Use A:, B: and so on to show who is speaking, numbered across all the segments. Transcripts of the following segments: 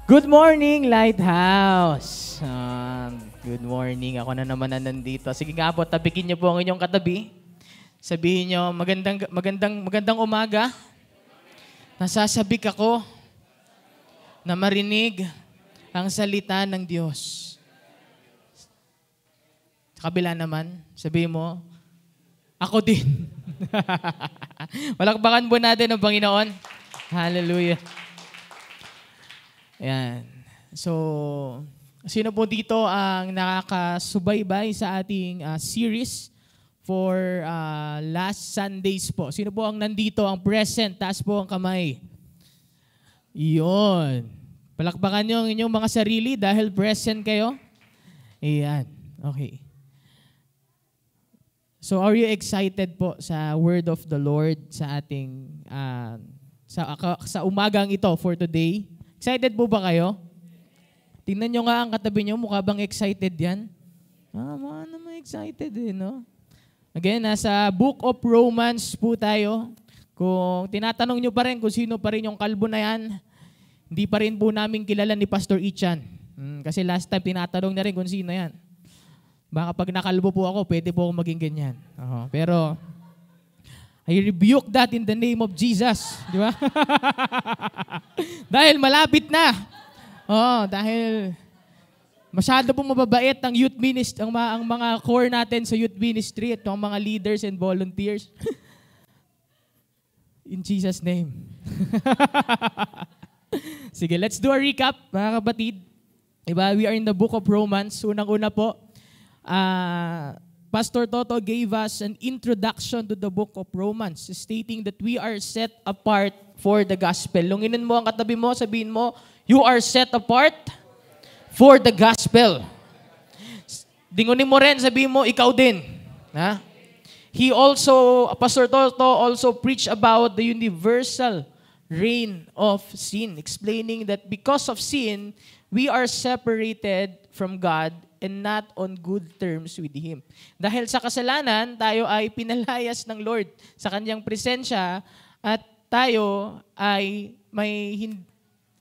A: Good morning, Lighthouse! Good morning. Ako na naman na nandito. Sige nga po, tabikin niyo po ang inyong katabi. Sabihin niyo, magandang umaga. Nasasabik ako na marinig ang salita ng Diyos. Sa kabila naman, sabihin mo, ako din. Palakpakan po natin ang Panginoon. Hallelujah. Ayan. So, sino po dito ang nakakasubaybay sa ating series for last Sundays po? Sino po ang nandito, ang present? Taas po ang kamay. Iyon. Palakpakan nyo ang inyong mga sarili dahil present kayo. Ayan. Okay. So, are you excited po sa word of the Lord sa ating, sa umagang ito for today? Excited po ba kayo? Tingnan nyo nga ang katabi nyo, mukha bang excited yan? Mukha naman excited no? Again, nasa Book of Romans po tayo. Kung tinatanong nyo pa rin kung sino pa rin yung kalbo na yan, hindi pa rin po namin kilala ni Pastor Ichan. Kasi last time tinatanong na rin kung sino yan. Baka pag nakalbo po ako, pwede po ako maging ganyan. Pero, I rebuke that in the name of Jesus. Di ba? Dahil malapit na. Dahil masyado pong mababait ang youth ministry, ang mga core natin sa youth ministry at ang mga leaders and volunteers. In Jesus' name. Sige, let's do a recap, mga kapatid. Diba? We are in the book of Romans. Unang-una po, Pastor Toto gave us an introduction to the book of Romans, stating that we are set apart for the gospel. Lunginin mo ang katabi mo, sabihin mo, you are set apart for the gospel. Dingunin mo rin, sabihin mo, ikaw din. Ha? Pastor Toto also preached about the universal reign of sin, explaining that because of sin, we are separated from God and not on good terms with Him. Dahil sa kasalanan, tayo ay pinalayas ng Lord sa Kanyang presensya at tayo ay may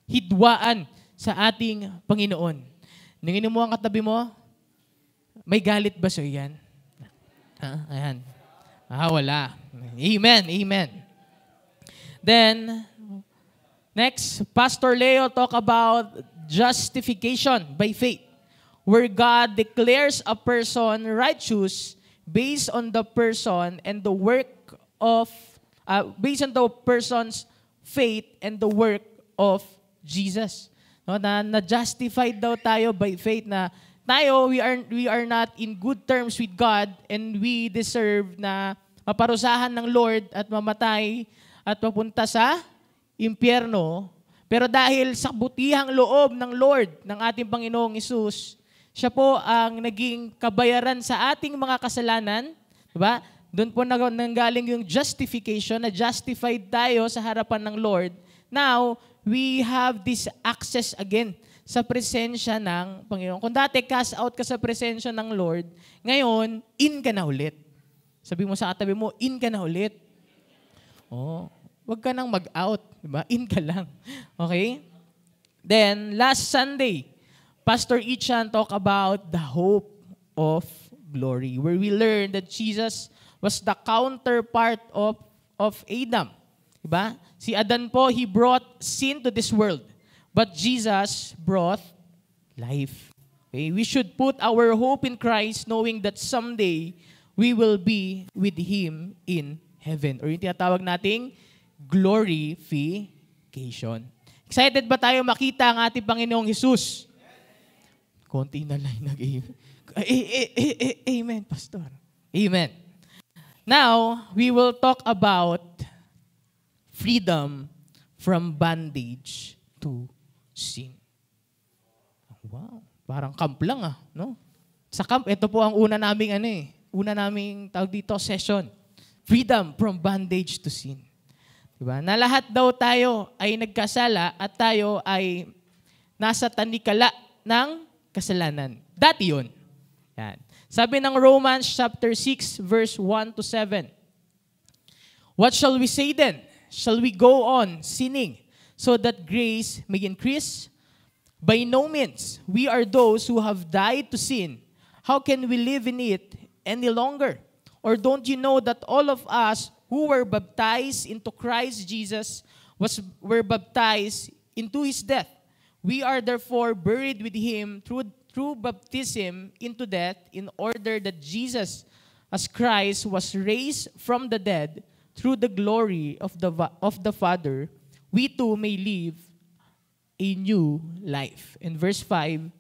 A: hidwaan sa ating Panginoon. Ninginin mo ang katabi mo, may galit ba sa iyan? Ayan. Wala. Amen, amen. Then, next, Pastor Leo talk about justification by faith, where God declares a person righteous based on the person and the work of, based on the person's faith and the work of Jesus. No, na-justified daw tayo by faith na tayo, we are not in good terms with God and we deserve na maparusahan ng Lord at mamatay at mapunta sa impyerno. Pero dahil sa butihang loob ng Lord, ng ating Panginoong Hesus, siya po ang naging kabayaran sa ating mga kasalanan. Diba? Doon po nanggaling yung justification, na justified tayo sa harapan ng Lord. Now, we have this access again sa presensya ng Panginoon. Kung dati cast out ka sa presensya ng Lord, ngayon, in ka na ulit. Sabi mo sa katabi mo, in ka na ulit. Wag ka nang mag-out. Diba? In ka lang. Okay? Then, last Sunday, Pastor Ichan talked about the hope of glory, where we learned that Jesus was the counterpart of Adam. Diba? Si Adan po, he brought sin to this world. But Jesus brought life. Okay? We should put our hope in Christ knowing that someday we will be with Him in heaven. Or yung tinatawag nating glorification. Excited ba tayo makita ang ating Panginoong Hesus? Konti na lang nag-amen. Amen, Pastor. Amen. Now, we will talk about freedom from bondage to sin. Wow, parang camp lang no? Sa camp, ito po ang una naming tawag dito, session. Freedom from bondage to sin. Diba? Na lahat daw tayo ay nagkasala at tayo ay nasa tanikala ng kasalanan. Dati yun. Yan. Sabi ng Romans chapter 6 verse 1 to 7. What shall we say then? Shall we go on sinning so that grace may increase? By no means. We are those who have died to sin. How can we live in it any longer? Or don't you know that all of us who were baptized into Christ Jesus were baptized into His death? We are therefore buried with Him through baptism into death, in order that Jesus, as Christ, was raised from the dead through the glory of the Father, we too may live a new life. In verse 5,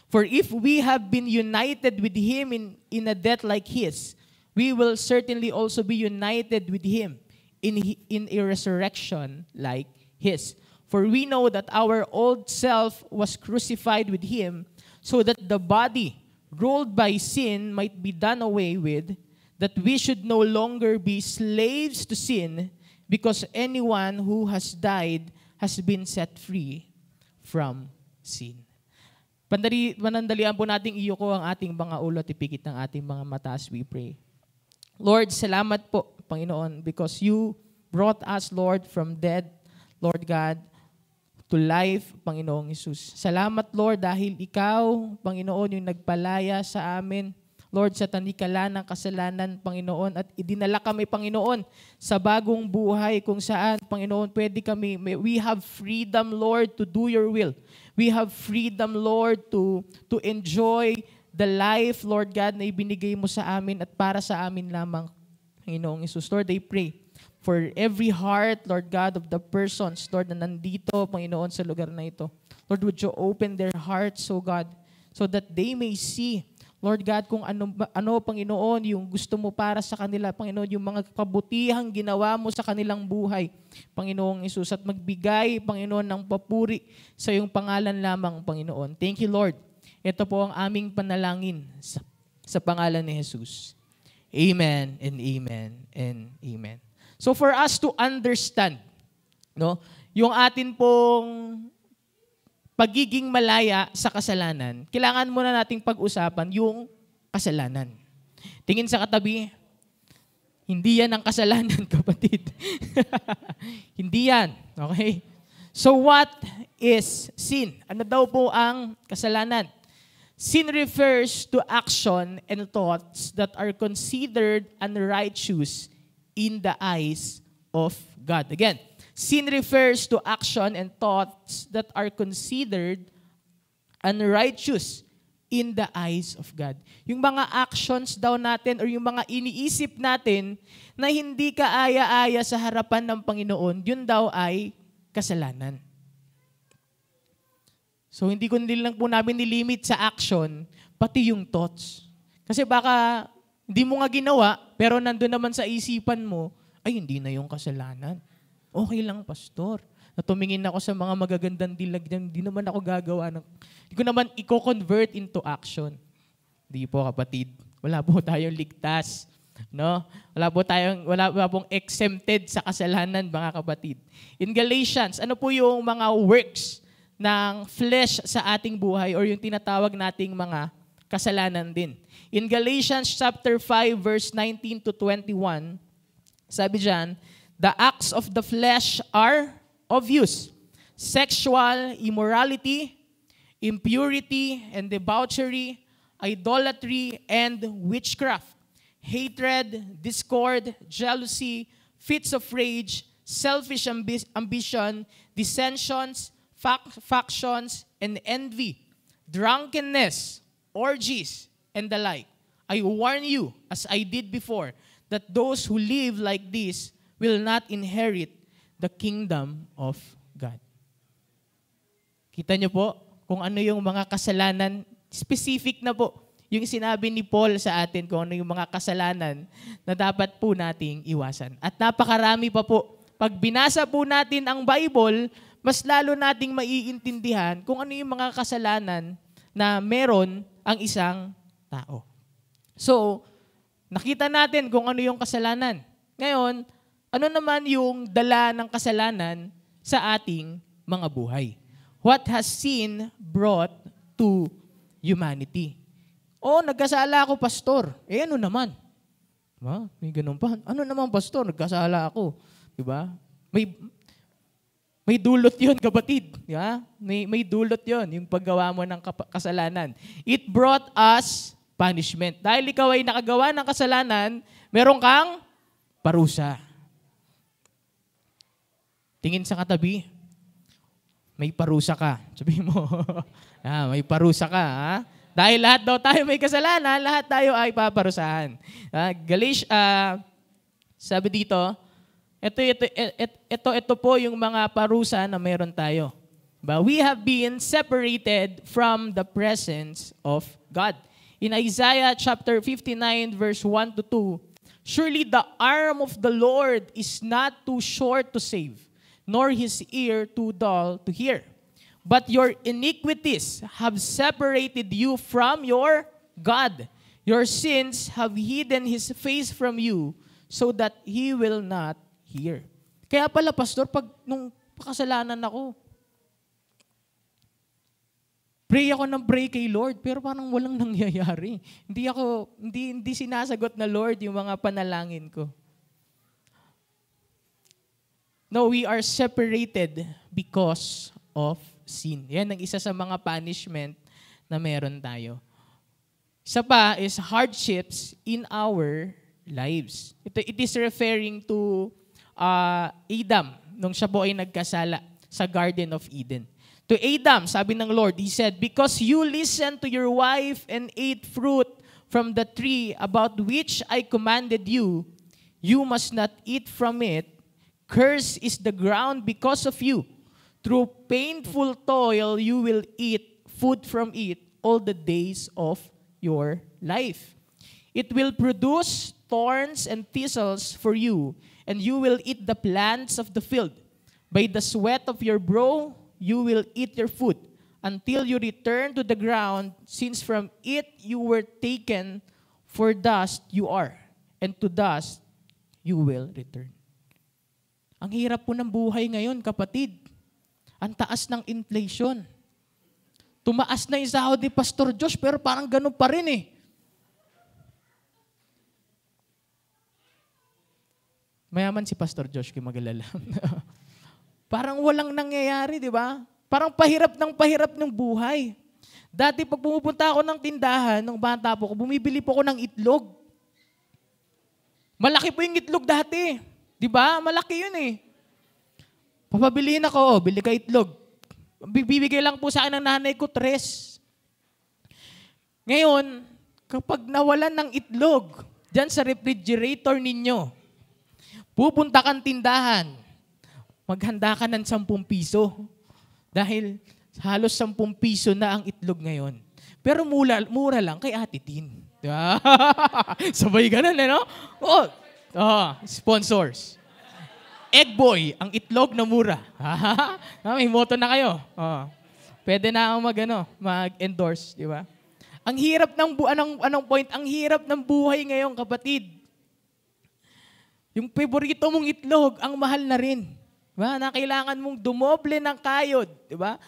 A: for if we have been united with Him in a death like His, we will certainly also be united with Him in a resurrection like His. For we know that our old self was crucified with Him, so that the body ruled by sin might be done away with, that we should no longer be slaves to sin, because anyone who has died has been set free from sin. Panandalian po nating iyuko ang ating mga ulo at ipikit ng ating mga mata as we pray. Lord, salamat po, Panginoon, because you brought us, Lord, from dead, Lord God, to life, Panginoong Hesus. Salamat, Lord, dahil Ikaw, Panginoon, yung nagpalaya sa amin, Lord, sa tanikala ng kasalanan, Panginoon, at idinala kami, Panginoon, sa bagong buhay kung saan, Panginoon, we have freedom, Lord, to do your will. We have freedom, Lord, to enjoy the life, Lord God, na ibinigay mo sa amin at para sa amin lamang, Panginoong Hesus. Lord, I pray for every heart, Lord God, of the persons, Lord, na nandito, Panginoon, sa lugar na ito. Lord, would you open their hearts, O God, so that they may see, Lord God, kung ano, Panginoon, yung gusto mo para sa kanila, Panginoon, yung mga kabutihang ginawa mo sa kanilang buhay, Panginoong Hesus, at magbigay, Panginoon, ng papuri sa iyong pangalan lamang, Panginoon. Thank you, Lord. Ito po ang aming panalangin sa pangalan ni Jesus. Amen and amen and amen. So for us to understand, no, yung atin pong pagiging malaya sa kasalanan, kailangan muna nating pag-usapan yung kasalanan. Tingin sa katabi, hindi yan ang kasalanan, kapatid. Hindi yan. Okay? So what is sin? Ano daw po ang kasalanan? Sin refers to action and thoughts that are considered unrighteous in the eyes of God. Again, sin refers to action and thoughts that are considered unrighteous in the eyes of God. Yung mga actions daw natin or yung mga iniisip natin na hindi kaaya-aya sa harapan ng Panginoon, yun daw ay kasalanan. So hindi lang po namin nilimit sa action, pati yung thoughts. Kasi baka hindi mo nga ginawa, pero nandun naman sa isipan mo, ay hindi na yung kasalanan. Okay lang, pastor. Natumingin ako sa mga magagandang dilag dyan, hindi naman ako gagawa hindi ko naman i-convert into action. Hindi po, kapatid. Wala po tayong ligtas. No? Wala pong exempted sa kasalanan, mga kapatid. In Galatians, ano po yung mga works ng flesh sa ating buhay or yung tinatawag nating mga kasalanan din? In Galatians chapter 5 verse 19 to 21, sabi diyan, the acts of the flesh are obvious: sexual immorality, impurity and debauchery, idolatry and witchcraft, hatred, discord, jealousy, fits of rage, selfish ambition, dissensions, factions, and envy, drunkenness, orgies, and the like. I warn you, as I did before, that those who live like this will not inherit the kingdom of God. Kita niyo po kung ano yung mga kasalanan, specific na po, yung sinabi ni Paul sa atin kung ano yung mga kasalanan na dapat po nating iwasan. At napakarami pa po. Pag binasa po natin ang Bible, mas lalo nating maiintindihan kung ano yung mga kasalanan na meron ang isang tao. So, nakita natin kung ano yung kasalanan. Ngayon, ano naman yung dala ng kasalanan sa ating mga buhay? What has sin brought to humanity? Nagkasala ako, pastor. Ano naman? May ganun pa. Ano naman, pastor? Nagkasala ako. Diba? May dulot yun, kapatid. Di ba? May dulot yun, yung paggawa mo ng kasalanan. It brought us punishment. Dahil ikaw ay nakagawa ng kasalanan, meron kang parusa. Tingin sa katabi, may parusa ka. Sabihin mo, may parusa ka. Ha? Dahil lahat daw tayo may kasalanan, lahat tayo ay paparusahan. Sabi dito, ito po yung mga parusa na meron tayo. But we have been separated from the presence of God. In Isaiah chapter 59 verse 1 to 2, surely the arm of the Lord is not too short to save, nor his ear too dull to hear. But your iniquities have separated you from your God. Your sins have hidden his face from you so that he will not hear. Kaya pala, pastor, pag nung pakasalanan ako, pray ako ng pray kay Lord, pero parang walang nangyayari. Hindi sinasagot na Lord yung mga panalangin ko. No, we are separated because of sin. Yan ang isa sa mga punishment na meron tayo. Isa pa is hardships in our lives. It is referring to Adam, nung siya po ay nagkasala sa Garden of Eden. To Adam, sabi ng Lord, He said, because you listened to your wife and ate fruit from the tree about which I commanded you, you must not eat from it. Cursed is the ground because of you. Through painful toil, you will eat food from it all the days of your life. It will produce thorns and thistles for you, and you will eat the plants of the field. By the sweat of your brow, you will eat your food, until you return to the ground, since from it you were taken, for dust you are, and to dust you will return. Ang hirap po ng buhay ngayon, kapatid. Ang taas ng inflation. Tumaas na yung sahod ni Pastor Josh, pero parang ganun pa rin eh. Mayaman si Pastor Josh, kay mag-alala. Parang walang nangyayari, di ba? Parang pahirap ng buhay. Dati pag pumupunta ako ng tindahan, nung bata po ko, bumibili po ako ng itlog. Malaki po yung itlog dati. Di ba? Malaki yun eh. Papabilihin ako, bili ka itlog. Bibigay lang po sa akin ng nanay ko, 3. Ngayon, kapag nawalan ng itlog, dyan sa refrigerator ninyo, pupunta kang tindahan, maghanda ka ng 10 piso. Dahil halos 10 piso na ang itlog ngayon. Pero mura lang kay Ate Tin. Sabay ganun, no? Sponsors. Egg Boy, ang itlog na mura. May moto na kayo. Pwede na akong mag-endorse, di ba? Ang hirap ng anong point? Ang hirap ng buhay ngayon, kapatid. Yung favorito mong itlog, ang mahal na rin. Diba? Na kailangan mong dumoble ng kayod, di ba?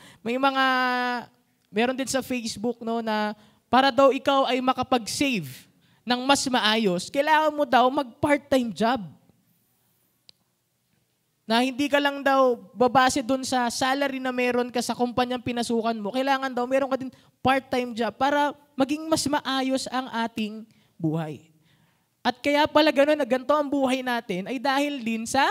A: Meron din sa Facebook na para daw ikaw ay makapag-save ng mas maayos, kailangan mo daw mag-part-time job. Na hindi ka lang daw babase doon sa salary na meron ka sa kumpanyang pinasukan mo. Kailangan daw meron ka din part-time job para maging mas maayos ang ating buhay. At kaya pala gano'n na ganito ang buhay natin ay dahil din sa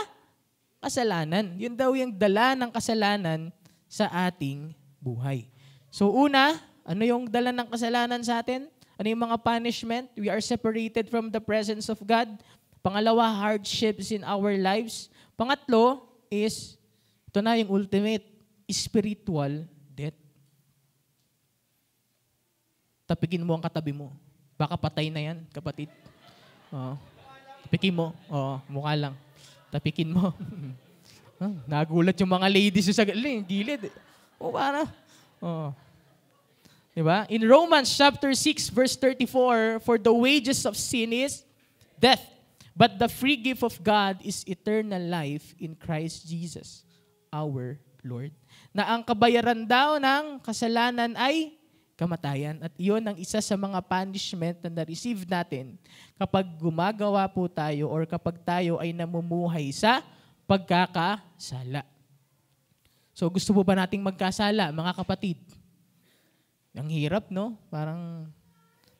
A: kasalanan. Yun daw yung dala ng kasalanan sa ating buhay. So una, ano yung dala ng kasalanan sa atin? Ano yung mga punishment? We are separated from the presence of God. Pangalawa, hardships in our lives. Pangatlo is, ito na yung ultimate, spiritual death. Tapikin mo ang katabi mo. Baka patay na yan, kapatid. Tapikin mo. Mukha lang. Tapikin mo. Nagulat yung mga ladies sa gilid. Para. Diba? In Romans chapter 6 verse 34, for the wages of sin is death. But the free gift of God is eternal life in Christ Jesus, our Lord. Na ang kabayaran daw ng kasalanan ay kamatayan. At iyon ang isa sa mga punishment na na-receive natin kapag gumagawa po tayo or kapag tayo ay namumuhay sa pagkakasala. So gusto po ba nating magkasala, mga kapatid? Ang hirap, no? Parang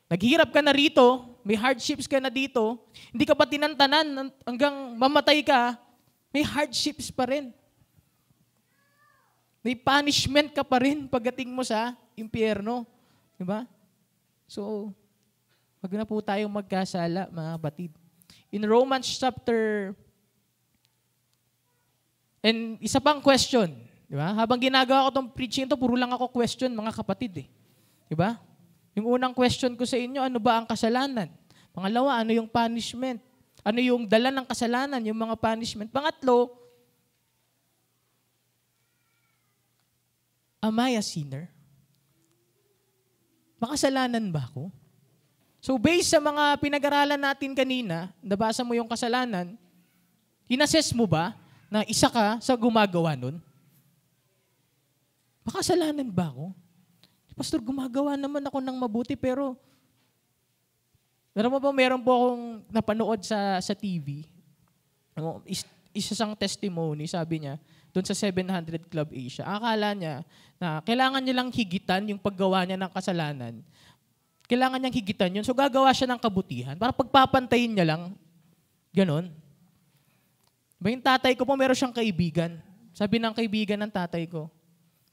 A: naghihirap ka na rito, may hardships ka na dito, hindi ka pa tinantanan hanggang mamatay ka, may hardships pa rin. May punishment ka pa rin pagdating mo sa impyerno. Diba? So, wag na po tayong magkasala, mga kapatid. In Romans chapter, and isa pang question, di ba? Habang ginagawa ko itong preaching ito, puro lang ako question, mga kapatid. Di ba? Yung unang question ko sa inyo, ano ba ang kasalanan? Pangalawa, ano yung punishment? Ano yung dala ng kasalanan, yung mga punishment? Pangatlo, am I a sinner? Makasalanan ba ako? So based sa mga pinag-aralan natin kanina, nabasa mo yung kasalanan, inassess mo ba na isa ka sa gumagawa nun? Makasalanan ba ako? Pastor, gumagawa naman ako ng mabuti pero alam mo ba, meron po akong napanood sa TV. Isa sang testimony, sabi niya, doon sa 700 Club Asia. Akala niya na kailangan niya lang higitan yung paggawa niya ng kasalanan. Kailangan niyang higitan yun. So gagawa siya ng kabutihan para pagpapantayin niya lang. Ganon. Yung tatay ko po, meron siyang kaibigan. Sabi ng kaibigan ng tatay ko,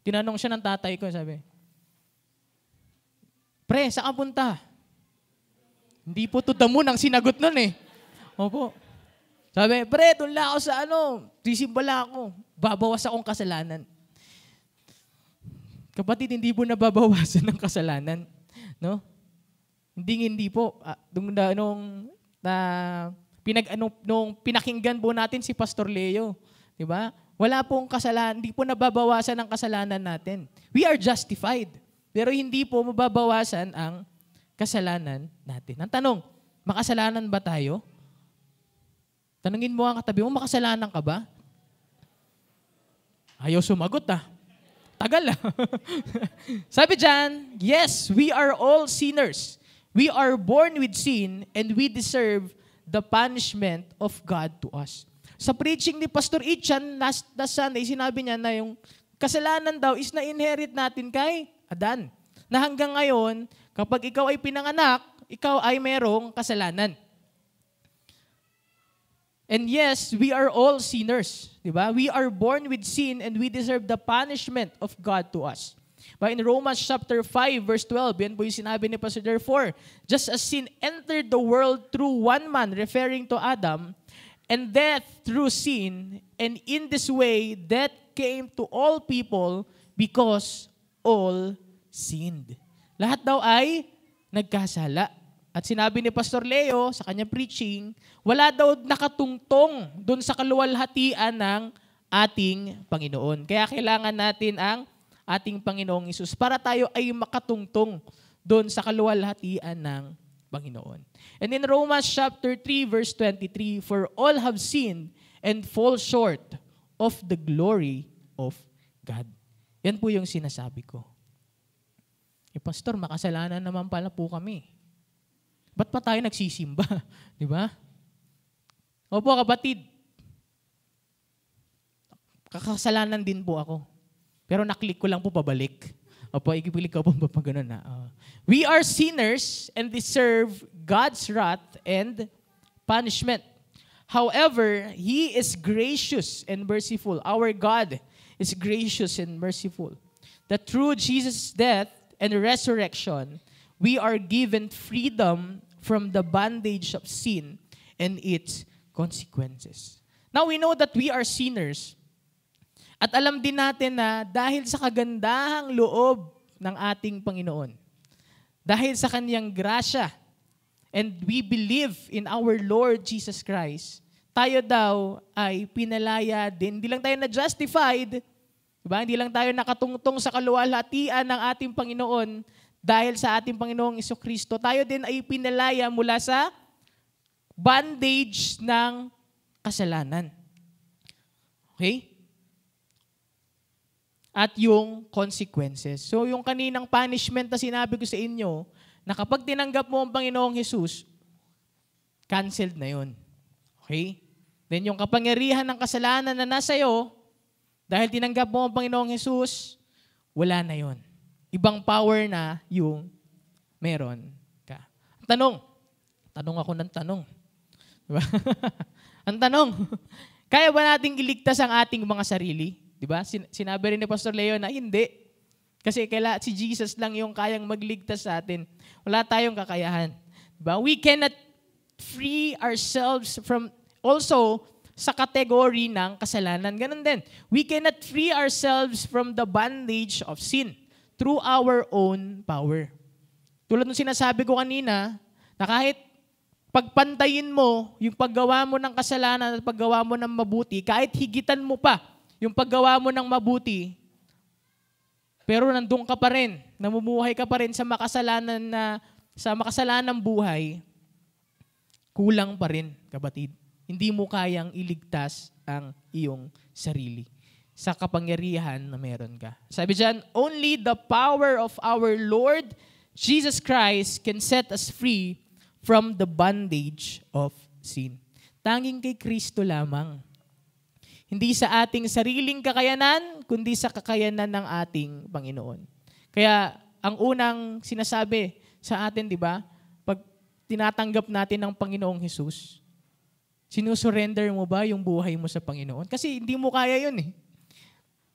A: tinanong siya ng tatay ko, sabi, "Pre, saan ka punta?" Hindi po to the moon ang sinagot nun eh. Opo. Sabi, "Pre, doon lang ako sa sisimbala ako. Babawas akong kasalanan." Kapatid, hindi po nababawasan ng kasalanan. No? Hindi po. Nung pinakinggan po natin si Pastor Leo, di ba? Wala pong kasalanan, hindi po nababawasan ang kasalanan natin. We are justified. Pero hindi po mababawasan ang kasalanan natin. Ang tanong, makasalanan ba tayo? Tanungin mo ang katabi mo, makasalanan ka ba? Ayaw sumagot Tagal Sabi dyan, yes, we are all sinners. We are born with sin and we deserve the punishment of God to us. Sa preaching ni Pastor Ichan last Sunday, sinabi niya na yung kasalanan daw is na-inherit natin kay Adan. Na hanggang ngayon, kapag ikaw ay pinanganak, ikaw ay merong kasalanan. And yes, we are all sinners. Diba? We are born with sin and we deserve the punishment of God to us. But in Romans chapter 5, verse 12, yan po yung sinabi ni Pastor, "Therefore, just as sin entered the world through one man," referring to Adam, "and death through sin, and in this way, death came to all people because all sinned." Lahat daw ay nagkasala. At sinabi ni Pastor Leo sa kanyang preaching, wala daw nakatungtong doon sa kaluwalhatian ng ating Panginoon. Kaya kailangan natin ang ating Panginoong Hesus para tayo ay makatungtong doon sa kaluwalhatian ng Panginoon. And in Romans chapter 3, verse 23, "For all have sinned and fall short of the glory of God." Yan po yung sinasabi ko. Pastor, makasalanan naman pala po kami. Ba't pa tayo nagsisimba? Di ba? Opo, kapatid. Kakasalanan din po ako. Pero naklik ko lang po pabalik. Opo, ikipilig ko po pa ganun na. We are sinners and deserve God's wrath and punishment. However, He is gracious and merciful. Our God is gracious and merciful. That through Jesus' death and resurrection, we are given freedom from the bondage of sin and its consequences. Now, we know that we are sinners. At alam din natin na dahil sa kagandahang loob ng ating Panginoon, dahil sa Kanyang grasya, and we believe in our Lord Jesus Christ, tayo daw ay pinalaya din. Hindi lang tayo na-justified, diba? Hindi lang tayo nakatungtong sa kaluwalhatian ng ating Panginoon. Dahil sa ating Panginoong Jesucristo, tayo din ay pinalaya mula sa bondage ng kasalanan. Okay? At yung consequences. So yung kaninang punishment na sinabi ko sa inyo, na kapag tinanggap mo ang Panginoong Jesus, canceled na yun. Okay? Then yung kapangyarihan ng kasalanan na nasa iyo, Dahil tinanggap mo ang Panginoong Jesus, wala na yon. Ibang power na yung meron ka. Tanong ako ng tanong. Diba? Ang tanong, kaya ba nating iligtas ang ating mga sarili? Diba? Sinabi rin ni Pastor Leo na hindi. Kasi si Jesus lang yung kayang magligtas sa atin. Wala tayong kakayahan. Diba? We cannot free ourselves from also sa kategory ng kasalanan. Ganun din. We cannot free ourselves from the bondage of sin through our own power. Tulad ng sinasabi ko kanina, na kahit pagpantayin mo yung paggawa mo ng kasalanan at paggawa mo ng mabuti, kahit higitan mo pa yung paggawa mo ng mabuti, pero nandun ka pa rin, namumuhay ka pa rin sa makasalanang buhay, kulang pa rin, kapatid. Hindi mo kayang iligtas ang iyong sarili sa kapangyarihan na meron ka. Sabi dyan, only the power of our Lord Jesus Christ can set us free from the bondage of sin. Tanging kay Kristo lamang. Hindi sa ating sariling kakayanan, kundi sa kakayanan ng ating Panginoon. Kaya ang unang sinasabi sa atin, di ba, pag tinatanggap natin ng Panginoong Jesus, sinusurrender mo ba yung buhay mo sa Panginoon? Kasi hindi mo kaya yun eh.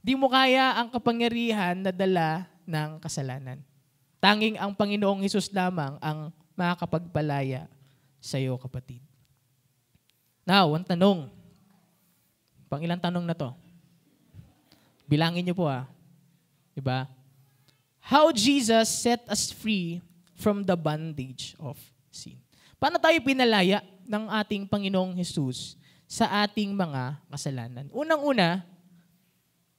A: Hindi mo kaya ang kapangyarihan na dala ng kasalanan. Tanging ang Panginoong Jesus lamang ang makakapagpalaya sa iyo, kapatid. Now, ang tanong. Ilang tanong na to? Bilangin niyo po Diba? How Jesus set us free from the bondage of sin. Paano tayo pinalaya ng ating Panginoong Jesus sa ating mga kasalanan? Unang-una,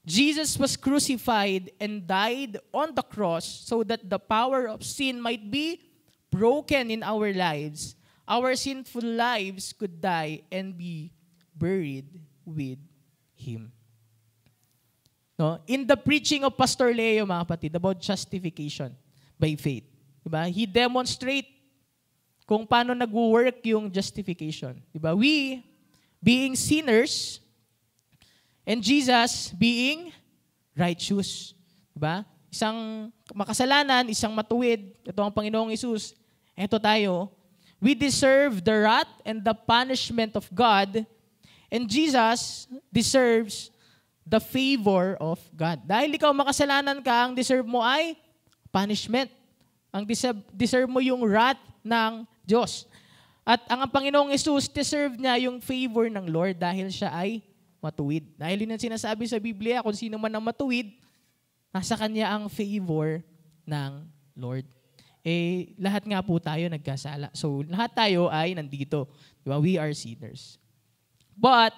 A: Jesus was crucified and died on the cross so that the power of sin might be broken in our lives. Our sinful lives could die and be buried with Him. No? In the preaching of Pastor Leo, mga kapatid, about justification by faith, diba? He demonstrate kung paano nag-work yung justification. Diba? We, being sinners, and Jesus being righteous. Diba? Isang makasalanan, isang matuwid. Ito ang Panginoong Hesus. Ito tayo. We deserve the wrath and the punishment of God, and Jesus deserves the favor of God. Dahil ikaw makasalanan ka, ang deserve mo ay punishment. Ang deserve mo yung wrath ng Diyos. At ang Panginoong Hesus, deserve niya yung favor ng Lord dahil siya ay matuwid. Dahil yun ang sinasabi sa Biblia, kung sino man ang matuwid, nasa kanya ang favor ng Lord. Lahat nga po tayo nagkasala. So, lahat tayo ay nandito. Diba? We are sinners. But,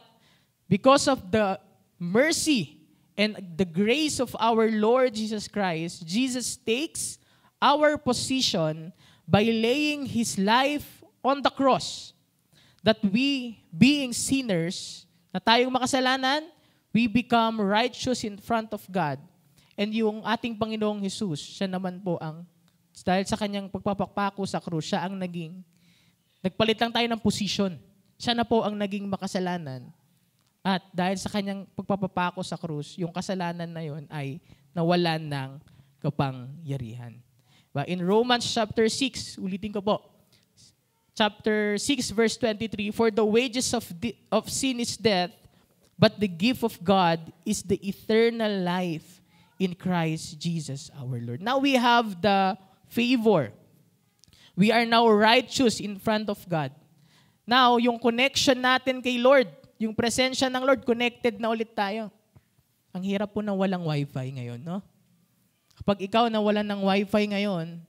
A: because of the mercy and the grace of our Lord Jesus Christ, Jesus takes our position by laying His life on the cross, that we, being sinners, na tayong makasalanan, we become righteous in front of God. And yung ating Panginoong Hesus, siya naman po dahil sa kanyang pagpapakpako sa krus, siya ang nagpalit lang tayo ng position. Siya na po ang naging makasalanan. At dahil sa kanyang pagpapako sa krus, yung kasalanan na yon ay nawalan ng kapangyarihan. In Romans chapter 6, ulitin ko po, chapter 6 verse 23, for the wages of sin is death, but the gift of God is the eternal life in Christ Jesus our Lord. Now we have the favor. We are now righteous in front of God. Now, yung connection natin kay Lord, yung presensya ng Lord, connected na ulit tayo. Ang hirap po na walang wifi ngayon, no? Kapag ikaw nawalan ng wifi ngayon,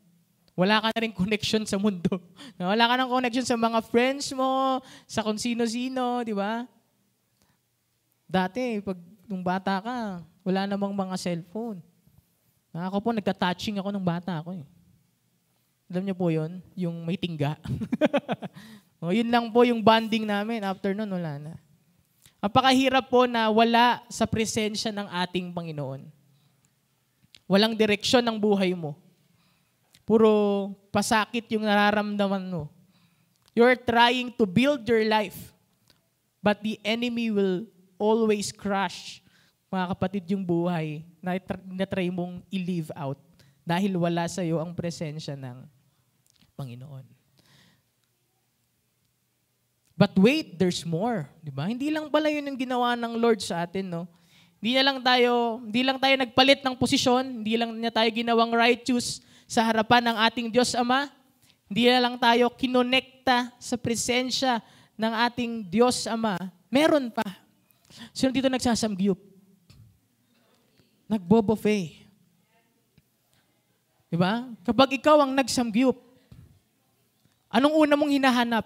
A: wala ka na rin connection sa mundo. Wala ka ng connection sa mga friends mo, sa kung sino-sino, di ba? Dati, nung bata ka, wala namang mga cellphone. Ako po, nagka-touching ako nung bata ako. Alam niyo po yun? Yung may tingga. Yun lang po yung bonding namin. After nun, wala na. Napakahirap po na wala sa presensya ng ating Panginoon. Walang direksyon ng buhay mo. Puro pasakit yung nararamdaman mo. You're trying to build your life, but the enemy will always crush mga kapatid, yung buhay na try mong i-live out dahil wala sa iyo ang presensya ng Panginoon. But wait, there's more, di ba? Hindi lang pala yun ang ginawa ng Lord sa atin, no? Hindi lang tayo nagpalit ng posisyon, hindi lang niya tayo ginawang righteous sa harapan ng ating Diyos Ama. Hindi na lang tayo kinonekta sa presensya ng ating Diyos Ama. Meron pa. Sino dito nagsasamgyup? Nagbobuffet. Diba? Kapag ikaw ang nagsamgyup, anong una mong hinahanap?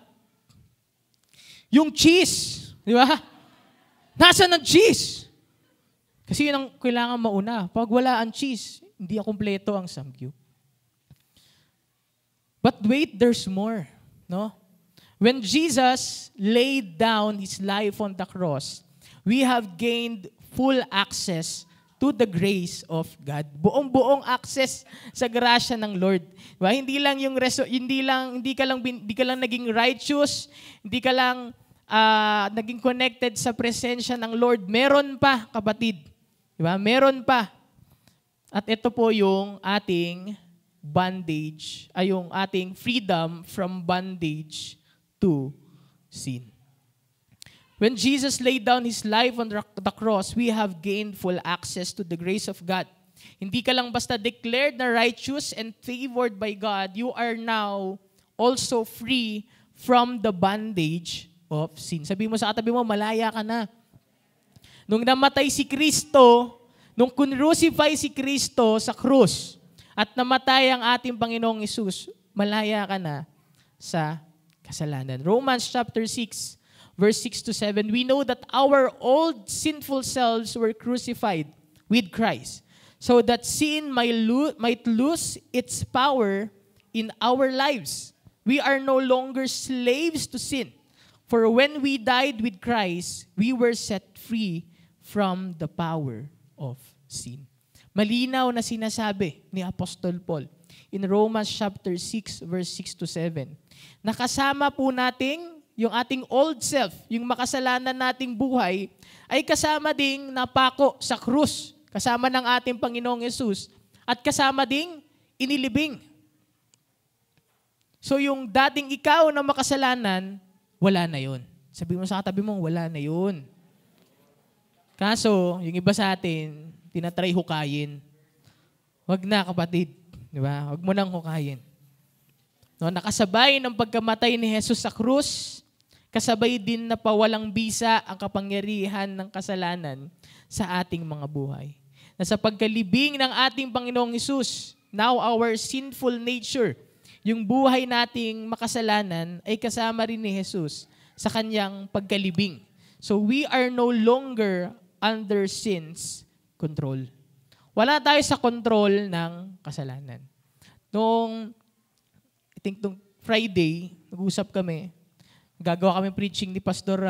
A: Yung cheese. Diba? Nasaan ang cheese? Kasi yun ang kailangan mauna. Pag wala ang cheese, hindi kumpleto ang samgyup. But wait, there's more. No? When Jesus laid down His life on the cross, we have gained full access to the grace of God. Buong-buong access sa grasya ng Lord. Diba? Hindi ka lang naging righteous, hindi ka lang naging connected sa presensya ng Lord. Meron pa, kapatid. Diba? Meron pa. At ito po yung ating bondage, ay yung ating freedom from bondage to sin. When Jesus laid down His life on the cross, we have gained full access to the grace of God. Hindi ka lang basta declared na righteous and favored by God, you are now also free from the bondage of sin. Sabi mo sa katabi mo, malaya ka na. Nung namatay si Kristo, nung crucify si Kristo sa krus, at namatay ang ating Panginoong Hesus, malaya ka na sa kasalanan. Romans chapter 6, verse 6 to 7, we know that our old sinful selves were crucified with Christ, so that sin might lose its power in our lives. We are no longer slaves to sin, for when we died with Christ, we were set free from the power of sin. Malinaw na sinasabi ni Apostol Paul in Romans chapter 6, verse 6 to 7. Nakasama po nating yung ating old self, yung makasalanan nating buhay, ay kasama ding napako sa krus, kasama ng ating Panginoong Hesus, at kasama ding inilibing. So yung dating ikaw na makasalanan, wala na yun. Sabi mo sa katabi mo, wala na yun. Kaso, yung iba sa atin, tinatry hukayin. Wag na, kapatid. Di ba? Wag mo nang hukayin. No, nakasabay ng pagkamatay ni Jesus sa krus, kasabay din na pawalang bisa ang kapangyarihan ng kasalanan sa ating mga buhay. Na sa pagkalibing ng ating Panginoong Hesus, now our sinful nature, yung buhay nating makasalanan ay kasama rin ni Jesus sa kanyang pagkalibing. So we are no longer under sin's control. Wala tayo sa control ng kasalanan. I think nung Friday, nag-usap kami, gagawa kami preaching ni Pastor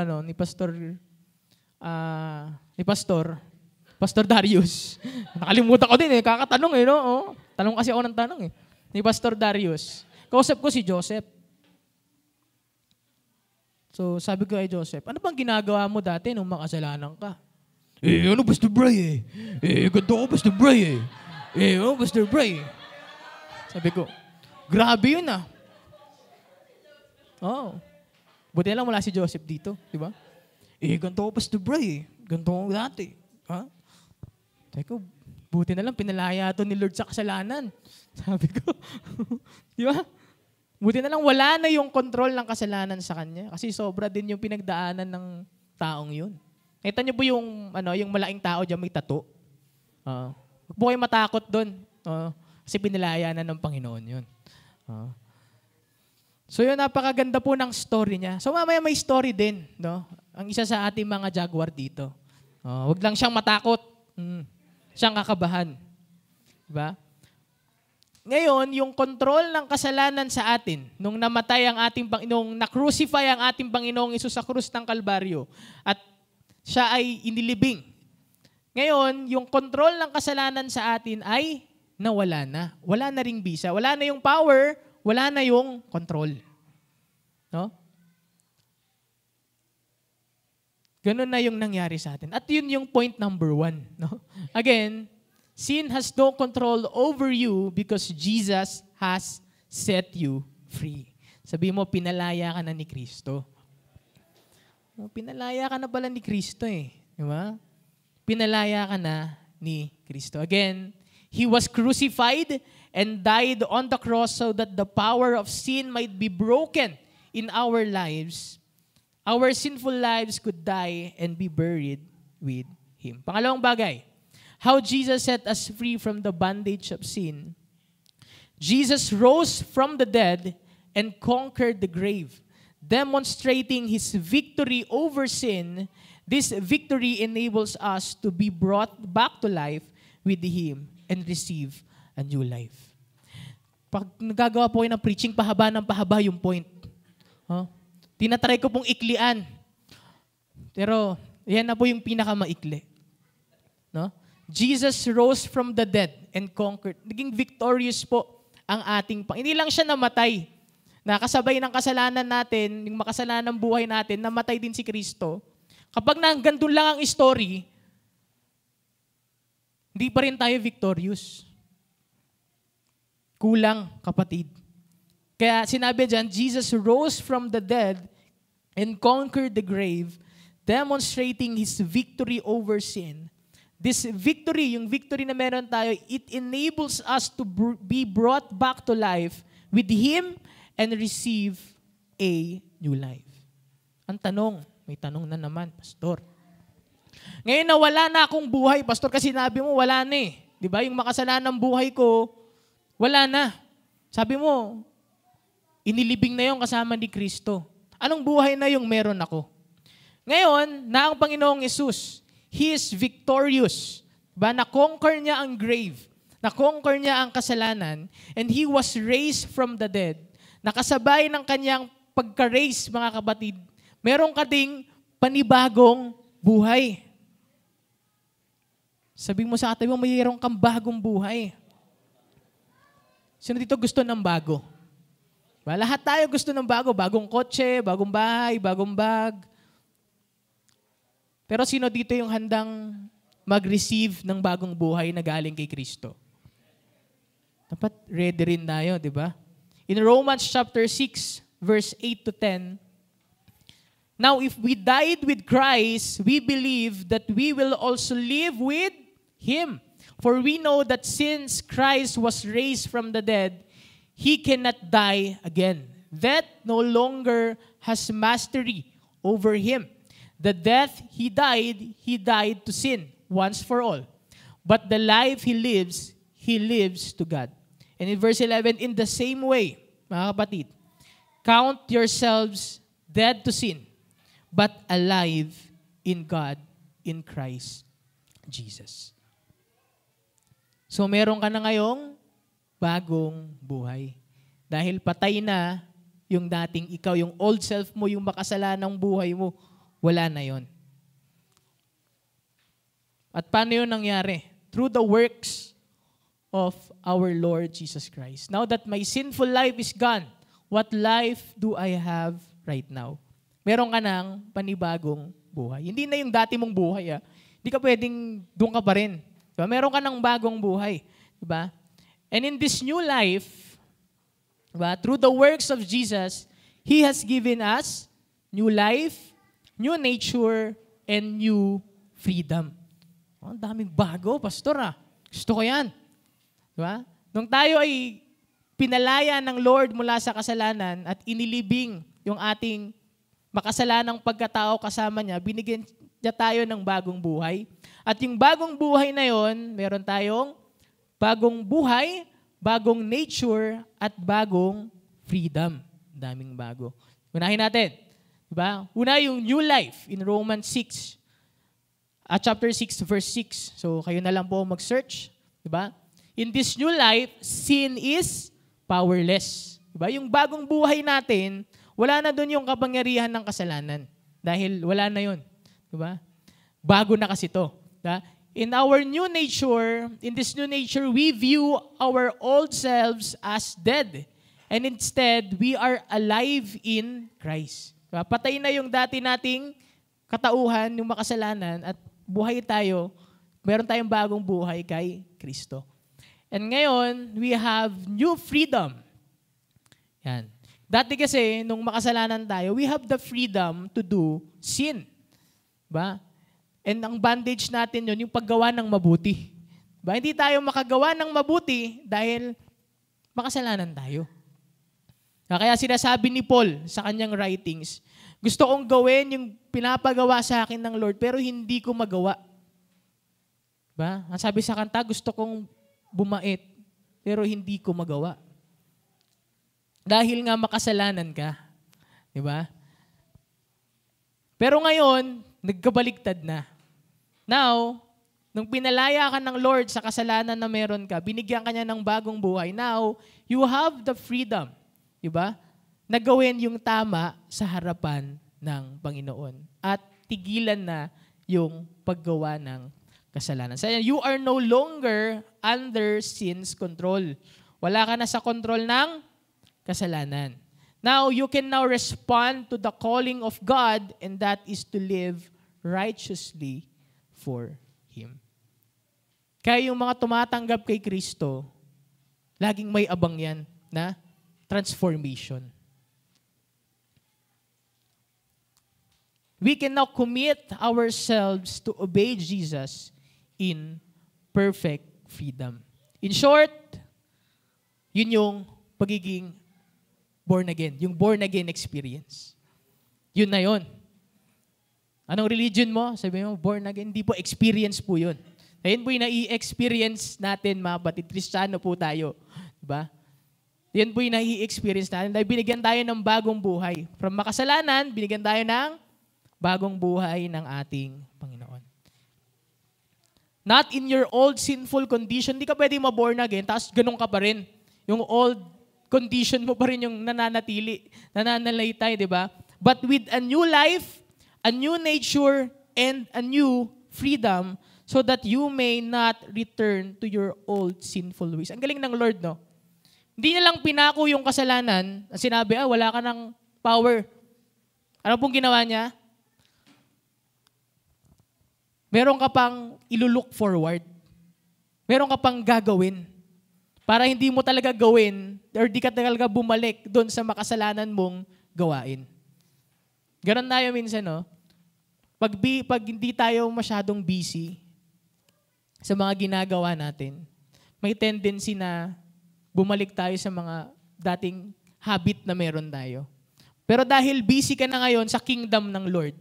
A: Darius. Nakalimutan ko din kakatanong no? Oh, tanong kasi ako ng tanong ni Pastor Darius. Kausap ko si Joseph. So sabi ko kay Joseph, ano bang ginagawa mo dati nung makasalanan ka? Ano Pastor Bray ganito ko Pastor Bray ano Pastor Bray? Sabi ko, grabe yun Oh. Buti na lang wala si Joseph dito, di ba? Ganito ko Pastor Bray ganito ko dati. Ha? Sabi ko, buti na lang pinalaya to ni Lord sa kasalanan. Sabi ko, di ba? Buti na lang wala na yung control ng kasalanan sa kanya kasi sobra din yung pinagdaanan ng taong yun. Kita niyo po yung malaking tao diyan may tattoo. Huwag po kayo matakot doon. Kasi pinilaya na ng Panginoon yun. So yun, napakaganda po ng story niya. So mamaya may story din. No? Ang isa sa ating mga jaguar dito. Huwag lang siyang matakot. Siyang kakabahan. Diba? Ngayon, yung control ng kasalanan sa atin, nung namatay ang ating Panginoong, na-crucify ang ating Panginoong Hesus sa krus ng Kalbaryo, at siya ay inilibing. Ngayon, yung control ng kasalanan sa atin ay nawala na. Wala na ring bisa. Wala na yung power, wala na yung control. No? Ganun na yung nangyari sa atin. At yun yung point number 1. No? Again, sin has no control over you because Jesus has set you free. Sabi mo, pinalaya ka na ni Kristo. Pinalaya ka na pala ni Kristo eh. Di ba? Pinalaya ka na ni Kristo. Again, He was crucified and died on the cross so that the power of sin might be broken in our lives. Our sinful lives could die and be buried with Him. Pangalawang bagay, how Jesus set us free from the bondage of sin. Jesus rose from the dead and conquered the grave, demonstrating His victory over sin. This victory enables us to be brought back to life with Him and receive a new life. Pag nagagawa po kayo ng preaching, pahaba ng pahaba yung point. Tinatry ko pong iklian. Pero, yan na po yung pinakamaikli. No? Jesus rose from the dead and conquered. Naging victorious po ang ating Hindi lang siya namatay. Nakasabay ng kasalanan natin, yung makasalanang buhay natin, namatay din si Kristo. Kapag hanggang doon lang ang story, hindi pa rin tayo victorious. Kulang, kapatid. Kaya sinabi dyan, Jesus rose from the dead and conquered the grave, demonstrating His victory over sin. This victory, yung victory na meron tayo, it enables us to be brought back to life with Him and receive a new life. Ang tanong, may tanong na naman, Pastor. Ngayon na wala na akong buhay, Pastor, kasi sinabi mo, wala na eh. Di ba? Yung makasalanang buhay ko, wala na. Sabi mo, inilibing na yung kasama ni Kristo. Anong buhay na yung meron ako? Ngayon, na ang Panginoong Yesus, He is victorious. Diba? Na-conquer niya ang grave. Na-conquer niya ang kasalanan. And He was raised from the dead. Nakasabay ng kanyang pagka-raise, mga kapatid, meron ka ding panibagong buhay. Sabi mo sa katabi mo, mayroon kang bagong buhay. Sino dito gusto ng bago? Lahat tayo gusto ng bago. Bagong kotse, bagong bahay, bagong bag. Pero sino dito yung handang mag-receive ng bagong buhay na galing kay Kristo? Dapat ready rin tayo, di ba? In Romans chapter 6, verse 8 to 10, now if we died with Christ, we believe that we will also live with Him. For we know that since Christ was raised from the dead, He cannot die again. Death no longer has mastery over Him. The death He died to sin once for all. But the life He lives to God. And in verse 11, in the same way, mga kapatid, count yourselves dead to sin, but alive in God, in Christ Jesus. So meron ka na ngayong bagong buhay. Dahil patay na yung dating ikaw, yung old self mo, yung makasalanang buhay mo, wala na yon. At paano yun nangyari? Through the works of our Lord Jesus Christ. Now that my sinful life is gone, what life do I have right now? Meron ka ng panibagong buhay. Hindi na yung dati mong buhay. Hindi ka pwedeng doon ka pa rin. Diba? Meron ka ng bagong buhay. Diba? And in this new life, diba, through the works of Jesus, He has given us new life, new nature, and new freedom. Ang daming bago, Pastor. Gusto ko yan. Diba? Nung tayo ay pinalaya ng Lord mula sa kasalanan at inilibing yung ating makasalanang pagkatao kasama niya, binigyan niya tayo ng bagong buhay. At yung bagong buhay na yon, meron tayong bagong buhay, bagong nature, at bagong freedom. Daming bago. Unahin natin. Diba? Una yung new life in Romans 6. Chapter 6, verse 6. So kayo na lang po mag-search. Diba? In this new life, sin is powerless. Diba? Yung bagong buhay natin, wala na doon yung kapangyarihan ng kasalanan. Dahil wala na yun. Diba? Bago na kasi to. Diba? In our new nature, in this new nature, we view our old selves as dead. And instead, we are alive in Christ. Diba? Patay na yung dati nating katauhan, yung makasalanan, at buhay tayo, meron tayong bagong buhay kay Kristo. And ngayon, we have new freedom. Yan. Dati kasi, nung makasalanan tayo, we have the freedom to do sin. Ba? And ang bandage natin yun, yung paggawa ng mabuti. Ba? Hindi tayo makagawa ng mabuti dahil makasalanan tayo. Kaya sinasabi ni Paul sa kanyang writings, gusto kong gawin yung pinapagawa sa akin ng Lord, pero hindi ko magawa. Ba? Ang sabi sa kanta, gusto kong bumait, pero hindi ko magawa. Dahil nga makasalanan ka. Diba? Pero ngayon, nagkabaliktad na. Now, nung pinalaya ka ng Lord sa kasalanan na meron ka, binigyan ka niya ng bagong buhay. Now, you have the freedom, diba? Na gawin yung tama sa harapan ng Panginoon. At tigilan na yung paggawa ng kasalanan. So, you are no longer under sin's control. Wala ka na sa control ng kasalanan. Now, you can now respond to the calling of God, and that is to live righteously for Him. Kaya yung mga tumatanggap kay Kristo, laging may abang yan na transformation. We can now commit ourselves to obey Jesus in perfect freedom. In short, yun yung pagiging born again, yung born again experience. Yun na yun. Anong religion mo? Sabi mo, born again. Hindi po, experience po yun. Ayun po yung nai-experience natin, mga batid. Kristiyano po tayo. Diba? Yan po yung nai-experience natin. Dahil binigyan tayo ng bagong buhay. From makasalanan, binigyan tayo ng bagong buhay ng ating Panginoon. Not in your old sinful condition. Hindi ka pwede ma-born again, tapos ganun ka pa rin. Yung old condition mo pa rin yung nananatili, nananalaytay, di ba? But with a new life, a new nature, and a new freedom, so that you may not return to your old sinful ways. Ang galing ng Lord, no? Hindi niya lang pinako yung kasalanan, sinabi, wala ka ng power. Ano pong ginawa niya? Meron ka pang ilulook forward. Meron ka pang gagawin. Para hindi mo talaga gawin, or di ka talaga bumalik doon sa makasalanan mong gawain. Ganon tayo minsan, no? Pag hindi tayo masyadong busy sa mga ginagawa natin, may tendency na bumalik tayo sa mga dating habit na meron tayo. Pero dahil busy ka na ngayon sa kingdom ng Lord,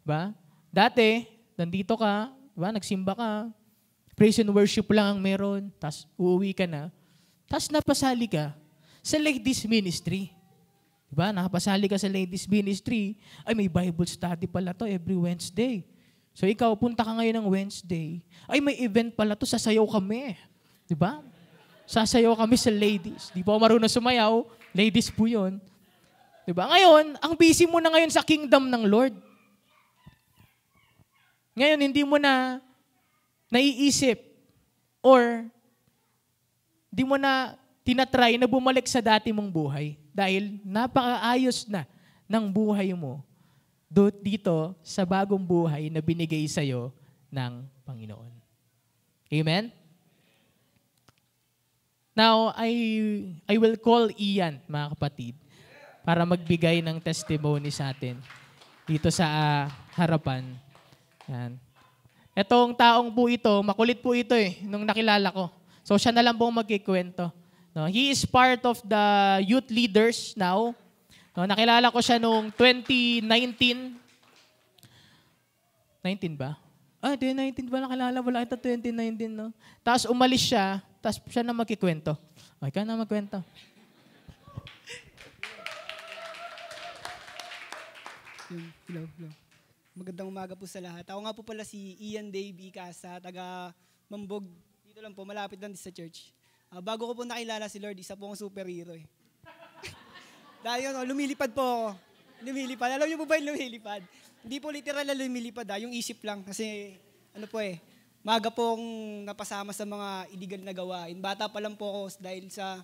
A: ba? Dati, nandito ka, ba? Nagsimba ka, praise and worship lang ang meron, tas uuwi ka na, tas napasali ka sa ladies ministry. Diba? Nakapasali ka sa ladies ministry, ay may Bible study pala to every Wednesday. So ikaw, punta ka ngayon ng Wednesday, ay may event pala to, sasayaw kami. Diba? Sasayaw kami sa ladies. Di pa ako marunong sumayaw, ladies po yun. Diba? Ngayon, ang busy mo na ngayon sa kingdom ng Lord. Ngayon, hindi mo na naiisip or di mo na tinatry na bumalik sa dati mong buhay dahil napakaayos na ng buhay mo dito sa bagong buhay na binigay sa'yo ng Panginoon. Amen? Now, I will call Ian, mga kapatid, para magbigay ng testimony sa atin dito sa harapan. Yan. Etong taong po ito, makulit po ito nung nakilala ko. So siya na lang po magkikwento. No, he is part of the youth leaders now. No, nakilala ko siya noong 2019. 19 ba? 2019 ba nakilala? Wala ito 2019, no? Tapos umalis siya, tapos siya na magkikwento. Okay ka na magkwento.
B: Hello. Magandang umaga po sa lahat. Ako nga po pala si Ian Dave Icasa, taga Mambog. Dito lang po, malapit lang sa church. Bago ko po nakilala si Lord, isa po akong superhero eh. Dahil yun, lumilipad po ako. Lumilipad. Alam niyo po ba yung lumilipad? Hindi po literal na lumilipad, yung isip lang. Kasi, maaga pong napasama sa mga illegal na gawain. Bata pa lang po ako dahil sa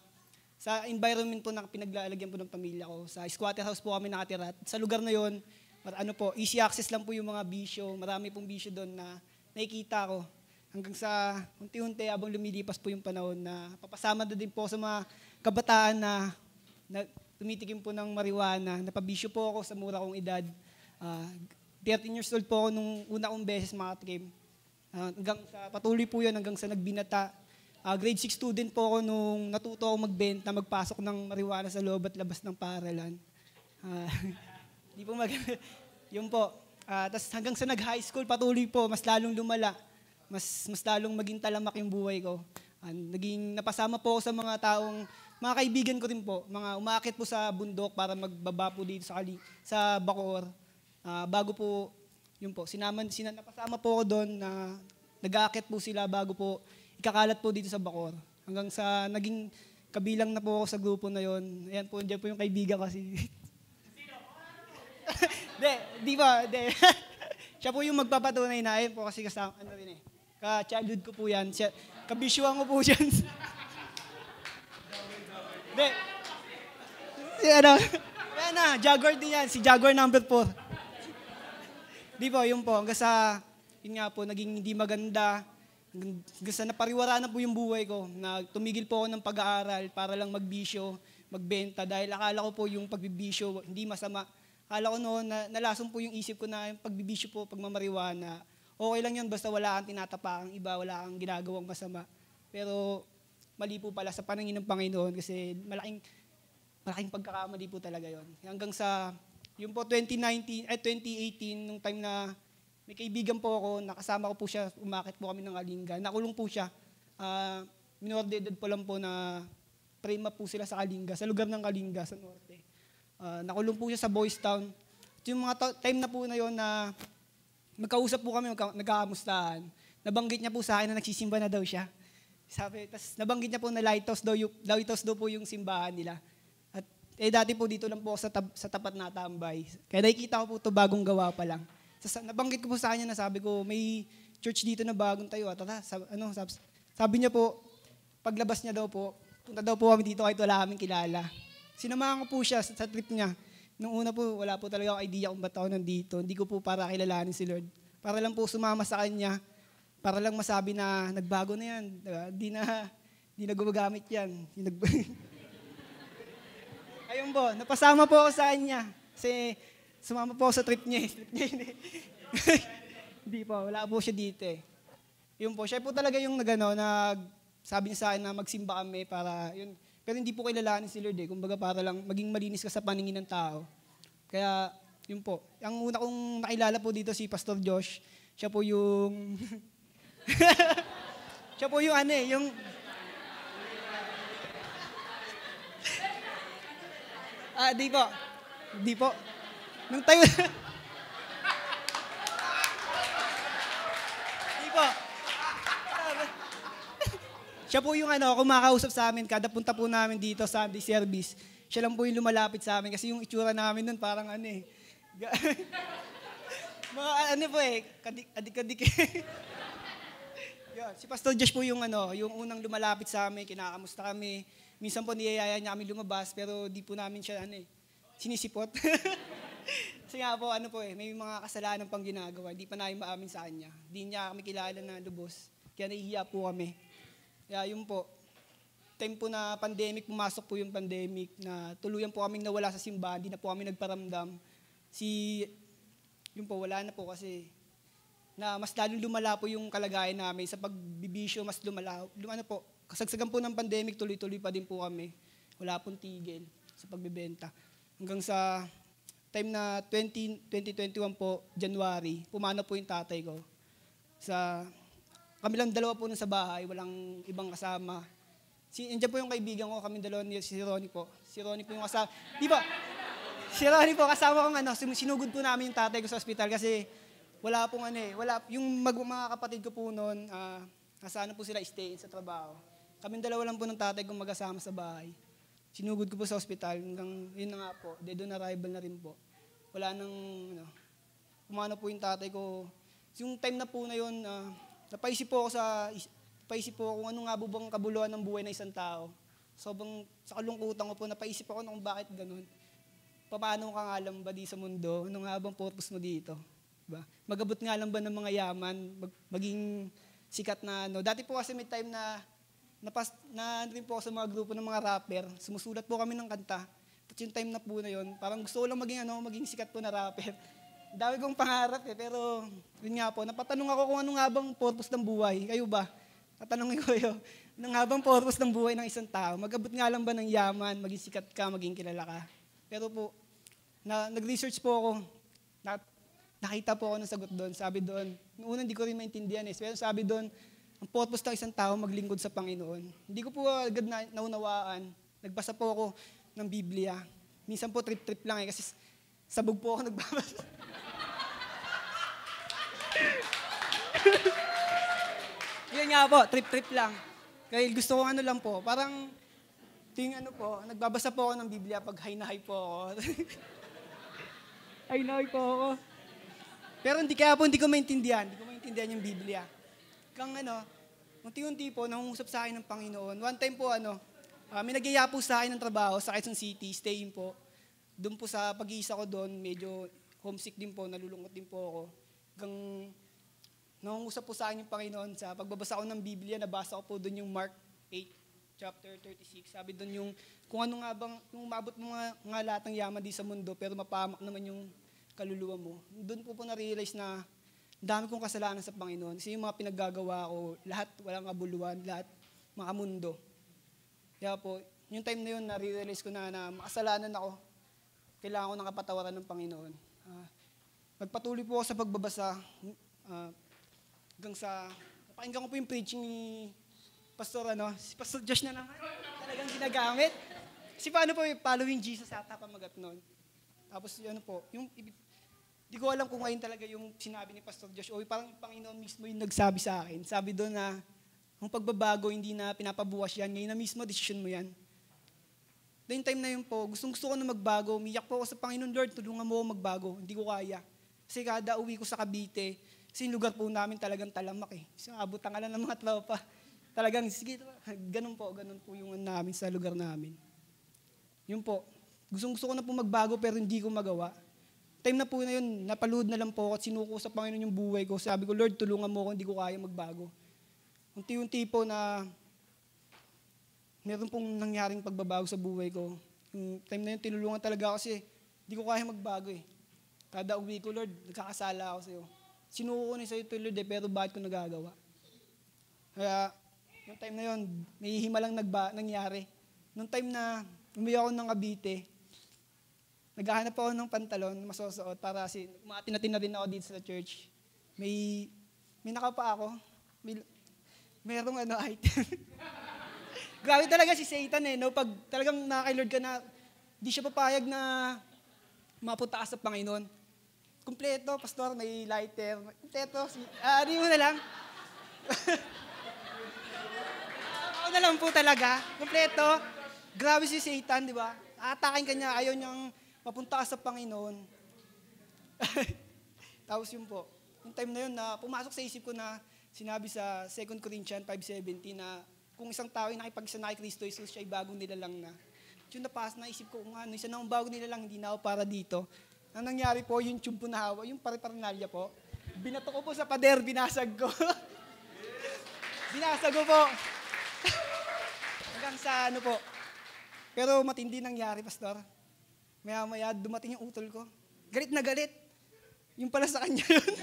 B: environment po na pinaglalagyan po ng pamilya ko. Sa squatter house po kami nakatira. Sa lugar na yon, ano po, easy access lang po yung mga bisyo. Marami pong bisyo doon na nakikita ko. Hanggang sa unti-unti habang lumilipas po yung panahon na papasama na din po sa mga kabataan na tumitikim po ng marijuana. Napabisyo po ako sa mura kong edad. 13 years old po ako nung una kong beses makatikim. Hanggang sa patuloy po yun hanggang sa nagbinata. Grade 6 student po ako nung natuto ako magbenta, magpasok ng marijuana sa loob at labas ng paaralan. Di po yun po. Tapos hanggang sa nag-high school, patuloy po, mas lalong lumala. Mas lalong maging talamak yung buhay ko. Naging napasama po ako sa mga taong, mga kaibigan ko rin po, mga umaakit po sa bundok para magbaba po dito sa Bacoor. Bago po, yun po, napasama po ako doon na nag-aakit po sila bago po ikakalat po dito sa Bacoor. Hanggang sa naging kabilang na po ako sa grupo na yon. Ayan po, diyan po yung kaibigan kasi. Di ba? Siya po yung magpapatunay na, ayun po kasi kasama, ka-childhood ko po yan. Kabisyuhan ko po yan. Jaguar din yan. Si Jaguar number 4. Di po, yun po. Hanggang sa, yun nga po, naging hindi maganda. Hanggang sa napariwara na po yung buhay ko. Na tumigil po ako ng pag-aaral para lang magbisyo, magbenta. Dahil akala ko po yung pagbibisyo, hindi masama. Akala ko noon, nalason po yung isip ko na yung pagbibisyo po, pagmamariwana. Okay lang yun, basta wala kang tinatapakang iba, wala kang ginagawang masama. Pero mali po pala sa paningin ng Panginoon kasi malaking pagkakamali po talaga yon. Hanggang sa, yung po 2018, nung time na may kaibigan po ako, nakasama ko po siya, umakit po kami ng Kalinga. Nakulong po siya. Minordedad po lang po na prema po sila sa Kalinga, sa lugar ng Kalinga, sa norte. Nakulong po siya sa Boys Town. Yung mga time na po na yon na magkausap po kami, nagkakamustahan. Nabanggit niya po sa akin na nagsisimba na daw siya. Tapos nabanggit niya po na lighthouse daw po yung simbahan nila. At dati po dito lang po sa tapat na tambay. Kaya nakikita ko po ito bagong gawa pa lang. Nabanggit ko po sa kanya na sabi ko, may church dito na bagong tayo. Sabi niya po, paglabas niya daw po, punta daw po kami dito kahit wala kaming kilala. Sinamahan ko po siya sa trip niya. Nung una po, wala po talaga akong idea kung ba't ako nandito. Hindi ko po para kilalanin si Lord. Para lang po sumama sa Kanya. Para lang masabi na nagbago na yan. Di na gumagamit yan. Ayun po, napasama po ako sa Kanya. Kasi sumama po ako sa trip niya. Hindi po, wala po siya dito eh. Yun po, siya po talaga yung sabi niya sa akin na magsimba kami para yun. Pero hindi po kilalanin si Lord eh. Kumbaga para lang maging malinis ka sa paningin ng tao. Kaya, yun po. Ang una kong nakilala po dito si Pastor Josh. Siya po yung... siya po yung yung... Di po. Nung tayo... Di po. Siya po yung kumakausap sa amin kada punta po namin dito sa Sunday service. Siya lang po yung lumalapit sa amin kasi yung itsura namin nun parang adik-adik. Si Pastor Josh po yung unang lumalapit sa amin, kinakamusta kami. Minsan po niyayaya niya kami lumabas pero di po namin siya sinisipot. Kasi nga po may mga kasalanan pang ginagawa, hindi pa namin maamin sa kanya. Hindi niya kami kilala na lubos. Kaya nahihiya po kami. Kaya yun po, time po na pandemic, pumasok po yung pandemic na tuluyan po kaming nawala sa simbahan, di na po kami nagparamdam. Yun po, wala na po kasi na mas lalong lumala po yung kalagayan namin sa pagbibisyo, mas lumala. Kasagsagan po ng pandemic, tuloy-tuloy pa din po kami. Wala pong tigil sa pagbibenta. Hanggang sa time na 2021 po, January, pumana po yung tatay ko. Kami lang dalawa po nun sa bahay, walang ibang kasama. Nandiyan po yung kaibigan ko, kami dalawa si Ronnie po. Si Ronnie po yung kasama. Di ba? Si Ronnie po, kasama ko sinugod po namin yung tatay ko sa ospital kasi wala pong yung mga kapatid ko po noon, nasa po sila stay sa trabaho. Kami dalawa lang po ng tatay ko mag-asama sa bahay. Sinugod ko po sa ospital, hanggang yun na nga po, dead on arrival na rin po. Wala nang, kumano po yung tatay ko. Yung time na po na yun, napaisip po ako kung ano nga bang kabuluhan ng buhay ng isang tao. Sobrang sa kalungkutan ko po, napaisip ako kung bakit ganun. paano ka nga lang ba di sa mundo? Ano nga bang purpose mo dito? Diba? Magabot nga lang ba ng mga yaman? Maging sikat na ano? Dati po kasi may time na ano rin po ako sa mga grupo ng mga rapper. Sumusulat po kami ng kanta. Tapos yung time na po na yun, parang gusto ko lang maging sikat po na rapper. Dami kong pangarap pero yun nga po, napatanong ako kung ano nga bang purpose ng buhay. Kayo ba? Tatanungin ko yun. Ano nga bang purpose ng buhay ng isang tao? Magabot nga lang ba ng yaman, maging sikat ka, maging kilala ka? Pero po, nag-research po ako, nakita po ako ng sagot doon. Sabi doon, noong una hindi ko rin maintindihan pero sabi doon, ang purpose ng isang tao maglingkod sa Panginoon. Hindi ko po agad naunawaan. Nagbasa po ako ng Biblia. Minsan po trip-trip lang kasi sabog po ako nagbabasa. Yun nga po, trip-trip lang. Kaya gusto ko ano lang po, parang nagbabasa po ako ng Biblia pag high na high po ako. High na high po ako. Pero hindi ko maintindihan yung Biblia. Unti-unti po, nangungusap sa akin ng Panginoon. One time po, may nagyaya po sa akin ng trabaho sa Quezon City, staying po. Doon po sa pag-iisa ko doon, medyo homesick din po, nalulungkot din po ako. Nangungusap po sa akin yung Panginoon sa pagbabasa ko ng Biblia, nabasa ko po doon yung Mark 8, chapter 36. Sabi doon yung, kung ano nga bang, yung umabot mo nga lahat ng yaman di sa mundo, pero mapahamak naman yung kaluluwa mo. Doon po na-realize na dami kong kasalanan sa Panginoon. Kasi yung mga pinaggagawa ko, lahat walang kabuluhan, lahat makamundo. Kaya po, yung time na yun, na-realize ko na makasalanan ako. Kailangan ko ng kapatawaran ng Panginoon. Nagpatuloy po ako sa pagbabasa. Hanggang sa, napakinggan ko po yung preaching ni si Pastor Josh na naman. Talagang ginagamit. Kasi paano po yung following Jesus at pamagat nun. Tapos di ko alam kung ngayon talaga yung sinabi ni Pastor Josh o parang yung Panginoon mismo yung nagsabi sa akin. Sabi doon na, ang pagbabago hindi na pinapabukas yan, ngayon na mismo, decision mo yan. Then time na yun po, gusto ko na magbago, umiyak po ako sa Panginoon, Lord, tulungan mo ako magbago, hindi ko kaya. Kasi kada uwi ko sa Cavite, kasi yung lugar po namin talagang talamak Kasi abutan ka lang ng mga tropa. Talagang, sige, ganun po yung namin sa lugar namin. Yun po, gusto ko na po magbago pero hindi ko magawa. Time na po na yun, napalood na lang po at sinuko sa Panginoon yung buhay ko. Sabi ko, Lord, tulungan mo ako, hindi ko kaya magbago. Unti-unti po na meron pong nangyaring pagbabago sa buhay ko. Yung time na yun, tinulungan talaga ako kasi hindi ko kaya magbago Kada uwi ko, Lord, nagkakasala ako sa'yo. Sinuko ko na sa'yo ito, Lord, pero bakit ko nagagawa? Kaya, yung time na yun, may himalang nangyari. Nung time na umuwi ako ng Cavite, naghahanap ako ng pantalon na masusuot para umatin na rin ako dito sa church. May nakapa ako. Merong item. Grabe talaga si Satan Pag talagang nakakay-Lord ka na, di siya papayag na mapunta ka sa Panginoon. Kumpleto, pastor, may lighter. Kumpleto, ano mo na lang. Ako na lang po talaga. Kumpleto. Grabe si Satan, di ba? Aatakin ka niya, ayaw niyang mapunta ka sa Panginoon. Tapos yun po, yung time na yun na pumasok sa isip ko na sinabi sa 2 Corinthians 5:17 na kung isang tao ay nakipag-isa na kay Kristo Jesus, siya ay bagong nilalang na. Yung naisip ko, isa na akong bagong nilalang, hindi na ako para dito. Ang nangyari po, yung tube po na hawa, yung pare-parnalya po, binato ko po sa pader, binasag ko. Binasag ko po. Hanggang sa po. Pero matindi nangyari, pastor. Maya-maya, dumating yung utol ko. Galit na galit. Yung pala sa kanya yun.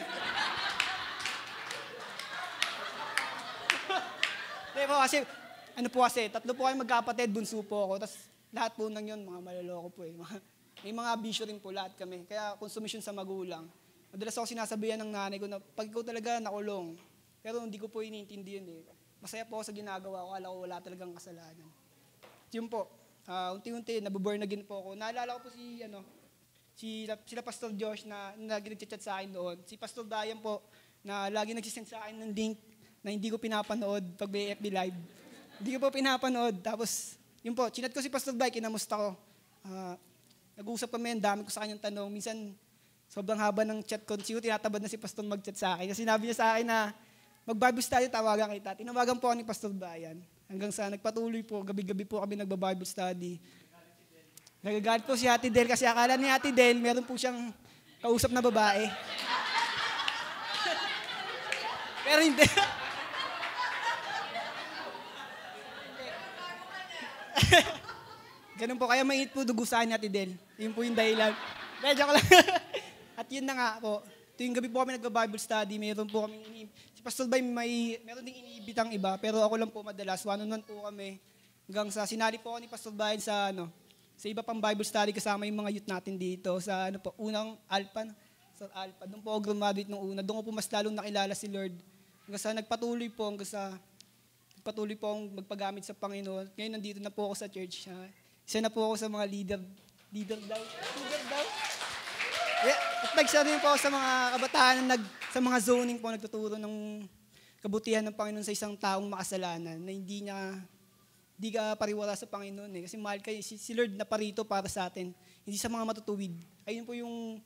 B: Kasi, tatlo po kayo magkapatid, bunso po ako. Tapos lahat po nang yun, mga malaloko po May mga bisyo rin po lahat kami. Kaya konsumisyon sa magulang. Madalas ako sinasabihan ng nanay ko na pag ikaw talaga nakulong. Pero hindi ko po iniintindihan Masaya po ako sa ginagawa ko. Akala ko wala talagang kasalanan. Yun po. Unti-unti, nabuborn again po ako. Naalala ko po sila Pastor Josh na nag-chat sa akin doon. Si Pastor Dayan po, na lagi nagsisend sa akin ng link na hindi ko pinapanood pag may FB Live. Hindi ko po pinapanood. Tapos, yun po, chinat ko si Pastor Day, kinamusta ko. Nag-uusap kami, ang dami ko sa kanyang tanong. Minsan, sobrang haba ng chat ko. Siguro tinatabad na si Pastor mag-chat sa akin. Kasi sinabi niya sa akin na mag-Bible study, tawagan kita. Tinawagan po ako ni Pastor Dayan. Hanggang sa nagpatuloy po, gabi-gabi po kami nagba-Bible study. Nagagalit po si Ate Del kasi akala ni Ate Del, meron po siyang kausap na babae. Pero hindi. Ganun po, kaya mainit po dugusan ni Ate Del. Yun po yung dahilan. Medyo ko lang. At yun na nga po, tuwing gabi po kami nagba-Bible study, meron po kami, si Pastor Bay meron ding iniibitang iba, pero ako lang po madalas, one-on-one po kami. Hanggang sa sinali po ako ni Pastor Bay sa sa iba pang Bible study kasama yung mga youth natin dito sa unang Alpha. Sa Alpha, doon po ako graduate nung una. Doon ko po mas lalong nakilala si Lord. Hanggang sa nagpatuloy po akong magpagamit sa Panginoon. Ngayon nandito na po ako sa church. Isa na po ako sa mga leader daw. Yeah. At nagsa rin po ako sa mga kabataan sa mga zoning po nagtuturo ng kabutihan ng Panginoon sa isang taong makasalanan na hindi ka pariwala sa Panginoon eh. Kasi mahal kayo, si Lord na parito para sa atin, hindi sa mga matutuwid. Ayun po yung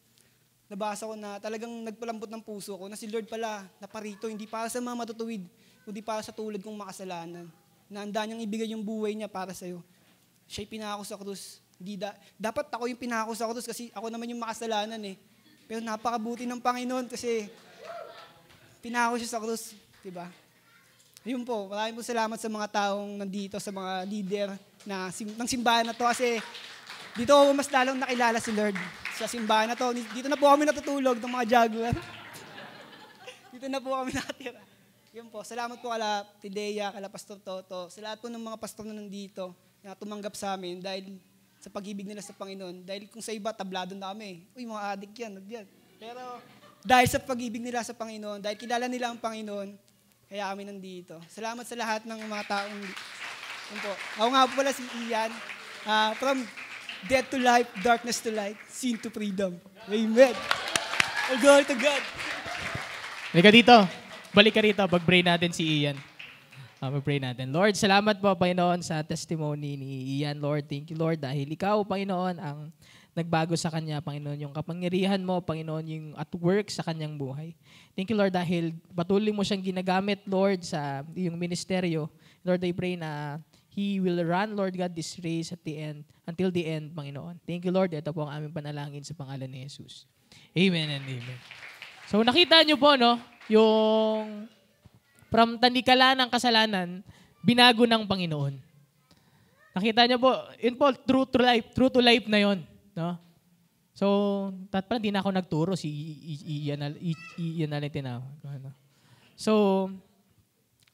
B: nabasa ko na talagang nagpalambot ng puso ko na si Lord pala na parito, hindi para sa mga matutuwid, kundi para sa tulad kong makasalanan. Na handa niyang ibigay yung buhay niya para sa'yo. Siya'y pinako sa krus. Dapat ako yung pinako sa krus kasi ako naman yung makasalanan eh. Pero napakabuti ng Panginoon kasi pinako siya sa krus. Diba? Ayun po, maraming po salamat sa mga taong nandito, sa mga leader ng simbahan na to kasi dito ako mas lalong nakilala si Lord sa simbahan na to. Dito na po kami natutulog ng mga jaguar. Dito na po kami nakatira. Yun po, salamat po kala Tidea, kala Pastor Toto, sa lahat po ng mga pastor na nandito na tumanggap sa amin dahil sa pag-ibig nila sa Panginoon. Dahil kung sa iba, tablado na kami. Uy, mga adik yan. Pero dahil sa pag-ibig nila sa Panginoon, dahil kilala nila ang Panginoon, kaya kami nandito. Salamat sa lahat ng mga taong yun po. Ako nga po pala si Ian. From death to life, darkness to light, sin to freedom. Amen. Oh, glory to God.
A: Halika dito. Balik ka rito. Pag-pray natin si Ian. Mag-pray natin. Lord, salamat po, Panginoon, sa testimony ni Ian. Lord, thank you, Lord, dahil ikaw, Panginoon, ang nagbago sa kanya, Panginoon, yung kapangyarihan mo, Panginoon, yung at work sa kanyang buhay. Thank you, Lord, dahil patuloy mo siyang ginagamit, Lord, sa iyong ministeryo. Lord, I pray na he will run, Lord God, this race at the end, until the end, Panginoon. Thank you, Lord. Ito po ang aming panalangin sa pangalan ni Jesus. Amen and amen. So, nakita niyo po, no, yung from tandikala ng kasalanan, binago ng Panginoon. Nakita niyo po, yun po, true to life na yun. No? So, pala hindi na ako nagturo, si Ian na lang tinawag. So,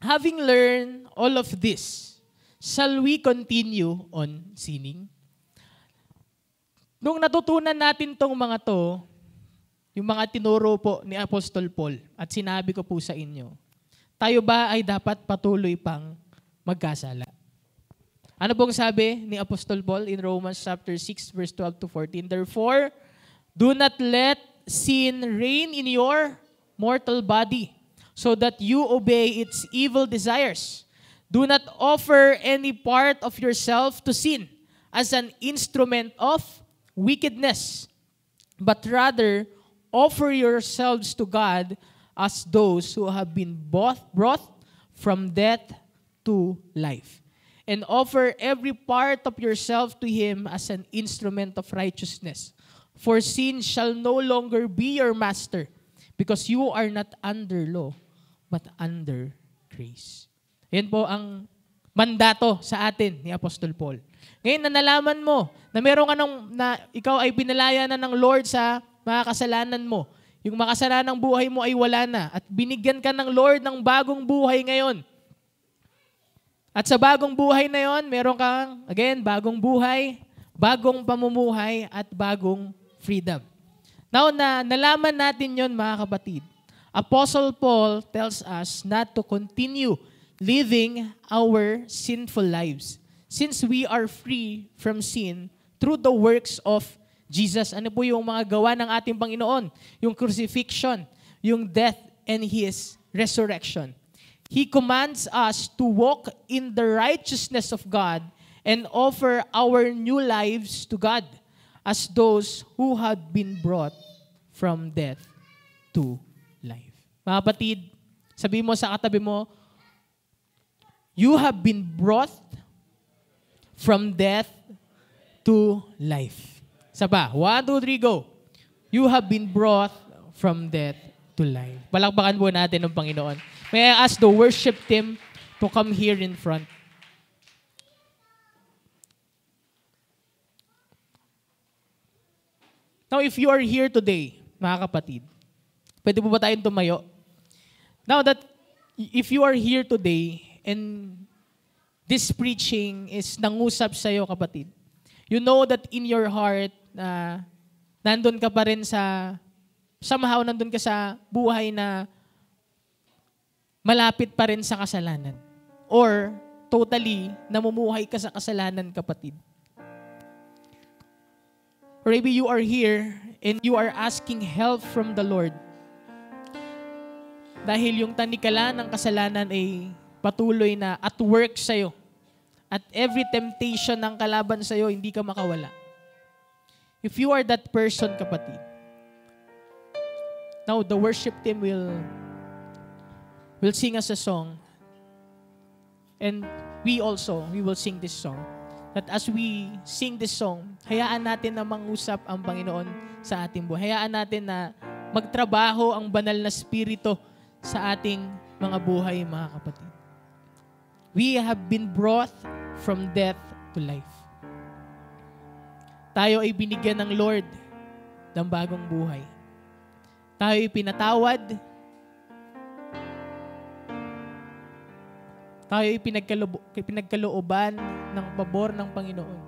A: having learned all of this, shall we continue on sinning? Nung natutunan natin tong mga to, yung mga tinuro po ni Apostol Paul, at sinabi ko po sa inyo, tayo ba ay dapat patuloy pang magkasala? Ano pong sabi ni Apostol Paul in Romans chapter 6 verse 12 to 14? Therefore, do not let sin reign in your mortal body, so that you obey its evil desires. Do not offer any part of yourself to sin as an instrument of wickedness, but rather offer yourselves to God as those who have been brought from death to life. And offer every part of yourself to Him as an instrument of righteousness. For sin shall no longer be your master, because you are not under law, but under grace. Yan po ang mandato sa atin ni Apostol Paul. Ngayon na nalaman mo na meron ka na ikaw ay pinalaya na ng Lord sa mga kasalanan mo. Yung makasalanang buhay mo ay wala na. At binigyan ka ng Lord ng bagong buhay ngayon. At sa bagong buhay na yon, meron kang, again, bagong buhay, bagong pamumuhay, at bagong freedom. Now, nalaman natin yon, mga kapatid. Apostle Paul tells us not to continue living our sinful lives since we are free from sin through the works of Jesus. Ano po yung mga gawa ng ating Panginoon? Yung crucifixion, yung death, and His resurrection. He commands us to walk in the righteousness of God and offer our new lives to God as those who had been brought from death to life. Mga kapatid, sabihin mo sa katabi mo, you have been brought from death to life. Isa pa. 1, 2, 3, go. You have been brought from death to life. Palakpakan po natin ng Panginoon. May I ask the worship team to come here in front. Now, if you are here today, mga kapatid, pwede po ba tayong tumayo? Now that, if you are here today, and this preaching is nangusap sa'yo, kapatid, you know that in your heart, nandun ka pa rin somehow nandun ka sa buhay na malapit pa rin sa kasalanan. Or, totally, namumuhay ka sa kasalanan, kapatid. Or maybe you are here and you are asking help from the Lord. Dahil yung tanikala ng kasalanan ay patuloy na at work sa'yo. At every temptation ng kalaban sa'yo, hindi ka makawala. If you are that person, kapatid, now the worship team will sing us a song. And we will sing this song. That as we sing this song, hayaan natin na mangusap ang Panginoon sa ating buhay. Hayaan natin na magtrabaho ang banal na spirito sa ating mga buhay, mga kapatid. We have been brought from death to life. Tayo ay binigyan ng Lord ng bagong buhay. Tayo ay pinatawad. Tayo ay pinagkalooban ng pabor ng Panginoon.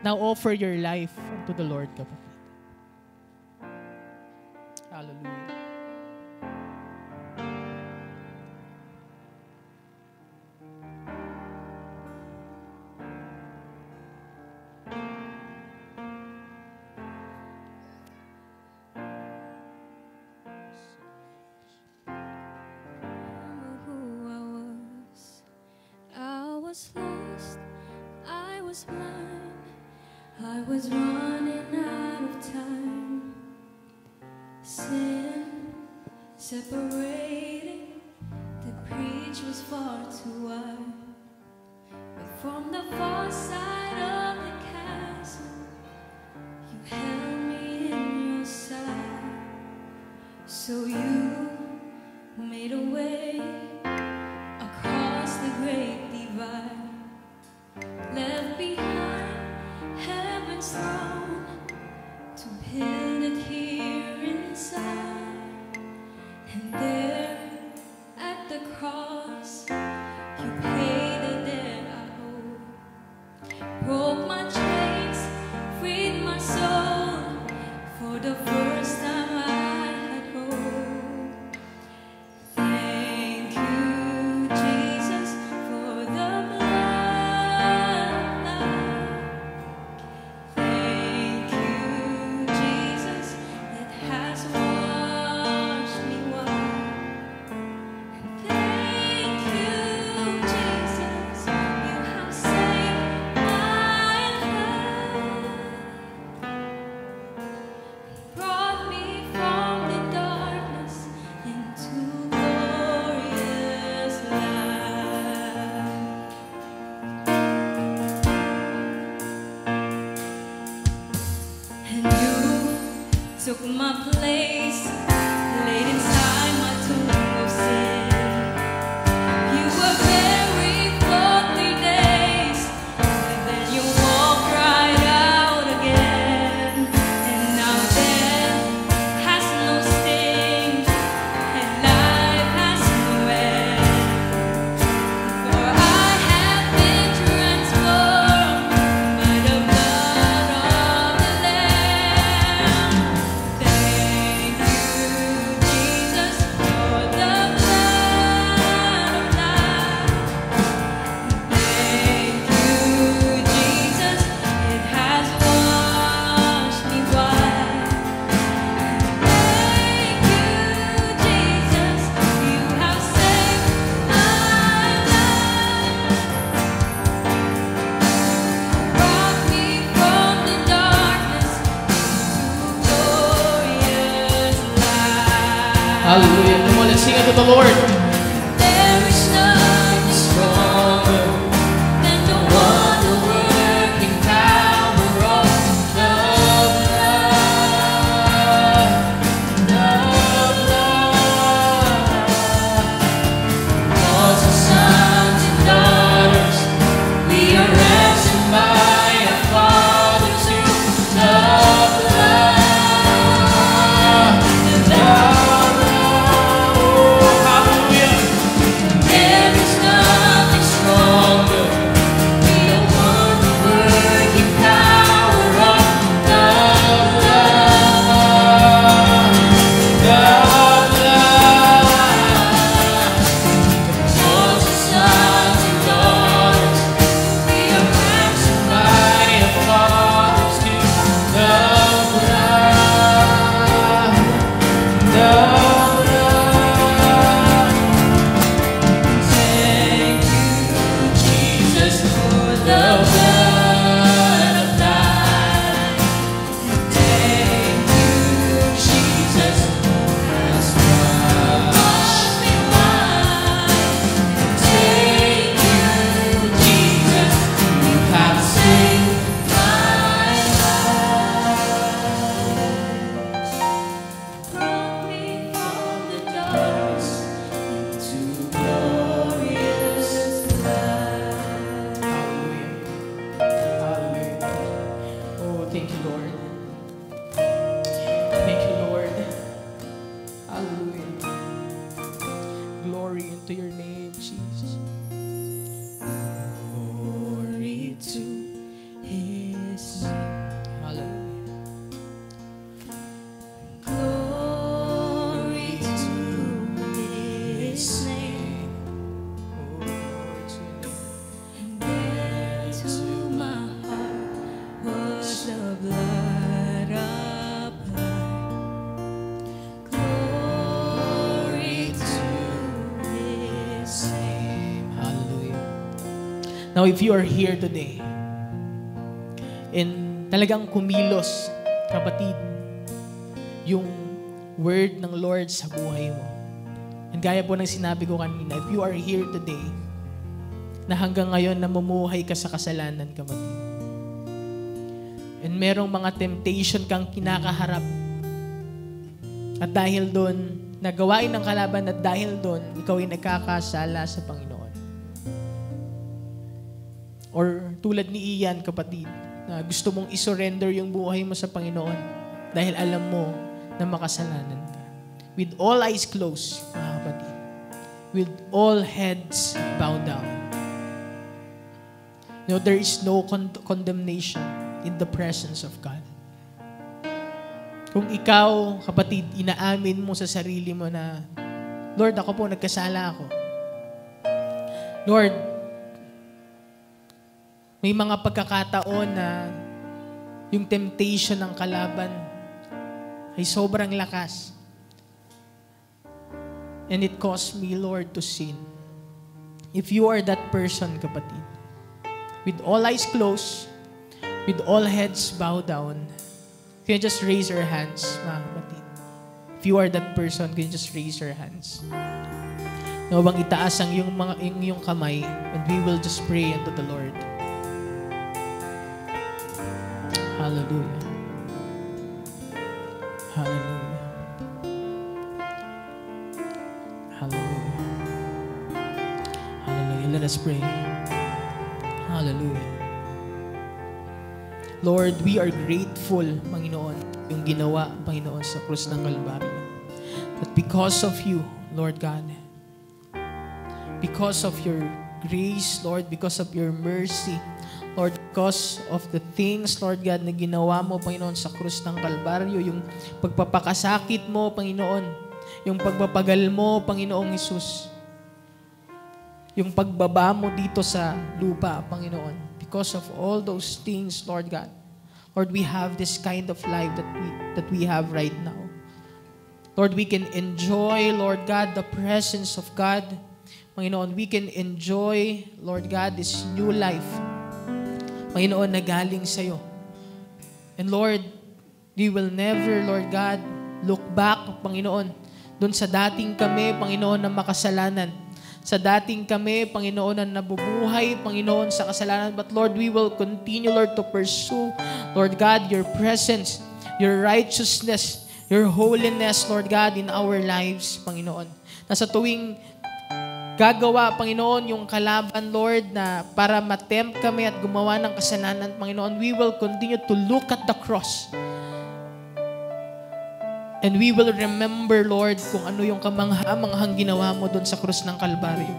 A: Now offer your life unto the Lord, kapatid. Hallelujah.
C: I was running out of time. Sin separating, the breach was far too wide. But from the far side of the chasm, you held me in your side. So you made a way across the great divide, left behind heaven's throne to build it here inside. And there at the cross, you paid the debt I owe, broke my chains, freed my soul. For the first time I had hope. Thank you, Jesus, for the blood of life. Thank you, Jesus, that has washed me white. And thank you, Jesus, you have saved my life. Brought me from the darkness into glorious light. And you took my place, laid inside my tomb of sin. You were buried for 3 days, and then you walked right out again. And now death has no sting, and life has no end. For I have been transformed by the blood of the Lamb. Thank you, Jesus, for the blood of life. Thank you, Jesus, it has washed me white. Thank you, Jesus, you have saved my life. Brought me from the darkness into glorious light.
A: Hallelujah. Come on, let's sing unto the Lord.
C: There is nothing stronger than the one who
A: Now, if you are here today, and talagang kumilos, kapatid, yung word ng Lord sa buhay mo. And gaya po ng sinabi ko kanina, if you are here today, na hanggang ngayon namumuhay ka sa kasalanan, kapatid. And merong mga temptation kang kinakaharap. At dahil doon, nagawain ng kalaban at dahil doon, ikaw ay nagkakasala sa Panginoon. Or tulad ni Ian, kapatid, na gusto mong isurrender yung buhay mo sa Panginoon dahil alam mo na makasalanan ka. With all eyes closed, mga kapatid. With all heads bowed down. You know, there is no condemnation in the presence of God. Kung ikaw, kapatid, inaamin mo sa sarili mo na, Lord, ako po, nagkasala ako. Lord, may mga pagkakataon na yung temptation ng kalaban ay sobrang lakas. And it caused me, Lord, to sin. If you are that person, kapatid, with all eyes closed, with all heads bowed down, can you just raise your hands, mga kapatid? If you are that person, can you just raise your hands? No, bang itaas ang iyong kamay, and we will just pray unto the Lord. Hallelujah. Hallelujah. Hallelujah. Hallelujah. Let us pray. Hallelujah. Lord, we are grateful, Panginoon, yung ginawa, Panginoon, sa krus ng Kalbaryo. That because of you, Lord God, because of your grace, Lord, because of your mercy, Lord, because of the things, Lord God, na ginawa mo, Panginoon, sa krus ng Kalbaryo, yung pagpapakasakit mo, Panginoon, yung pagpapagal mo, Panginoong Hesus, yung pagbaba mo dito sa lupa, Panginoon. Because of all those things, Lord God, Lord, we have this kind of life that we have right now. Lord, we can enjoy, Lord God, the presence of God. Panginoon, we can enjoy, Lord God, this new life, Panginoon, na galing sa'yo. And Lord, we will never, Lord God, look back, Panginoon, doon sa dating kami, Panginoon, na makasalanan. Sa dating kami, Panginoon, na nabubuhay, Panginoon, sa kasalanan. But Lord, we will continue, Lord, to pursue, Lord God, your presence, your righteousness, your holiness, Lord God, in our lives, Panginoon. Na sa tuwing gagawa, Panginoon, yung kalaban, Lord, na para matempt kami at gumawa ng kasalanan, Panginoon, we will continue to look at the cross. And we will remember, Lord, kung ano yung kamangha-manghang ginawa mo doon sa krus ng Kalbaryo.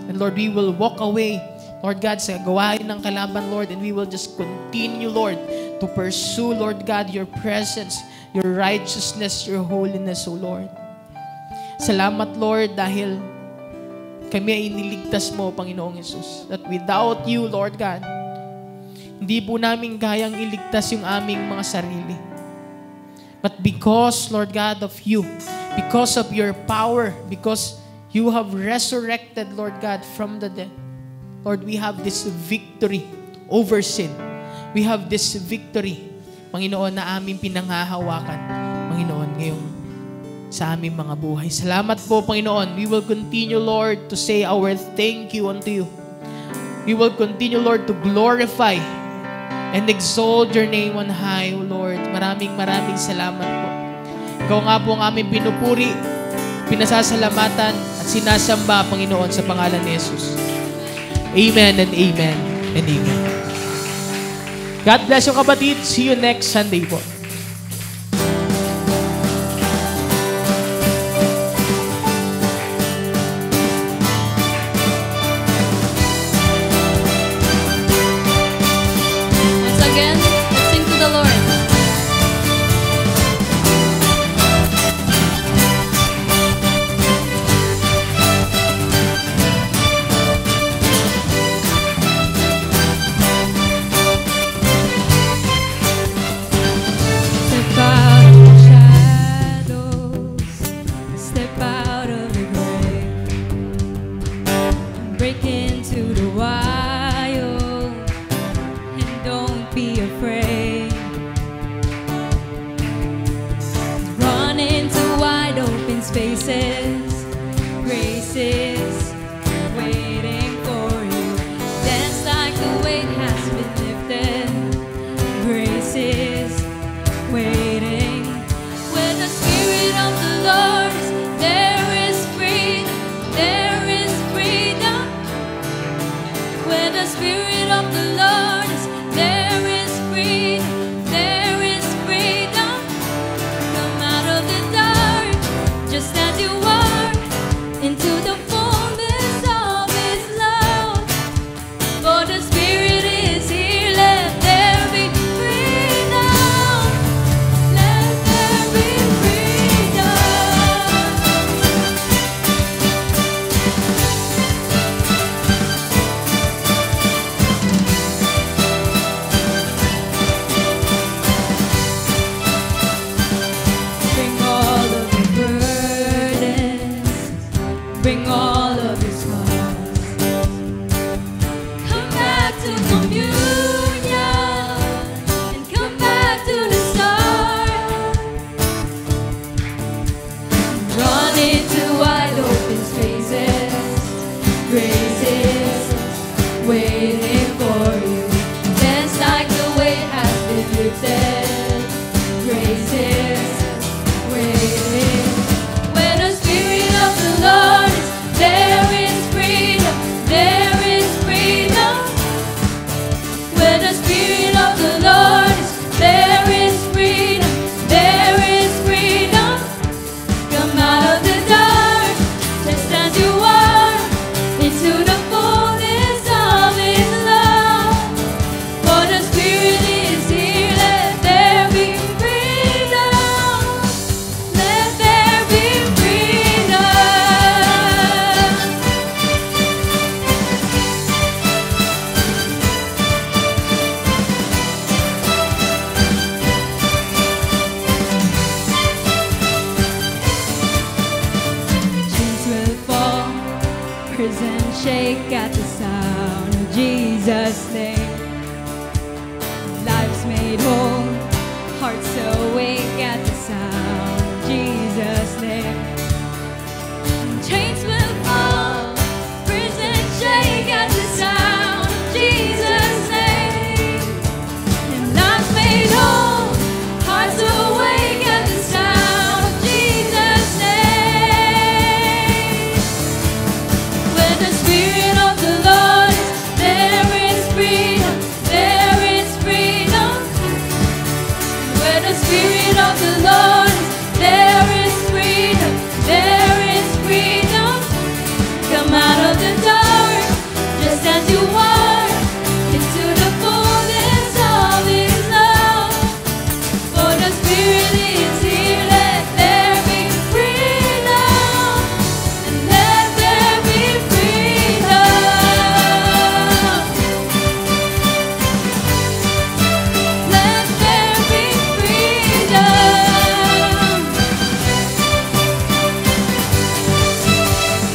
A: And Lord, we will walk away, Lord God, sa gawain ng kalaban, Lord, and we will just continue, Lord, to pursue, Lord God, your presence, your righteousness, your holiness, O Lord. Salamat, Lord, dahil kami ay iniligtas mo, Panginoong Hesus. That without you, Lord God, hindi po namin kayang iligtas yung aming mga sarili. But because, Lord God, of you, because of your power, because you have resurrected, Lord God, from the dead, Lord, we have this victory over sin. We have this victory, Panginoon, na aming pinanghahawakan, Panginoon, ngayong sa aming mga buhay. Salamat po, Panginoon. We will continue, Lord, to say our thank you unto you. We will continue, Lord, to glorify and exalt your name on high, O Lord. Maraming salamat po. Ikaw nga po ang aming pinupuri, pinasasalamatan at sinasamba, Panginoon, sa pangalan ni Jesus. Amen and amen and amen. God bless you, kapatid. See you next Sunday po.
C: Where the Spirit of the Lord is, there is freedom, there is freedom. Come out of the dark, just as you are, into the fullness of His love. For the Spirit is here, let there be freedom. Let there be freedom. Bring all of your burdens, bring all of your scars. Come back to communion and come back to the start. Drawn into wide open spaces, grace is waiting for you. Dance like the weight has been lifted. Grace is waiting. Where the Spirit of the Lord is, there is freedom, there is freedom. Where the Spirit of the Lord is, there is freedom, there is freedom. Come out of the dark, just as you are, into the fullness of His love. For the Spirit is here, let there be freedom. Let there be freedom. Chains will fall, prison shake at the sound of Jesus' name. Lives made whole, hearts awake at the sound of Jesus' name. Chains will fall, prison shake at the sound of Jesus' name. And lives made whole, hearts awake at the sound of Jesus' name. Where the Spirit of the Lord is, there is freedom, there is freedom. Where the Spirit of the Lord is, there is freedom, there is freedom. Come out of the dark, just as you are, into the fullness of His love. For the Spirit is here, let there be freedom, and let there be freedom. Let there be freedom.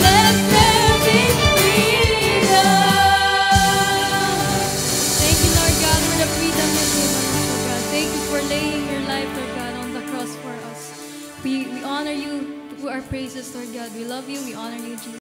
C: Let there be freedom. Thank you, Lord God, for the freedom you've given us, Lord God. Thank you for laying your life, Lord God, on the cross for us. We honor you through our praises, Lord God. We love you. We honor you, Jesus.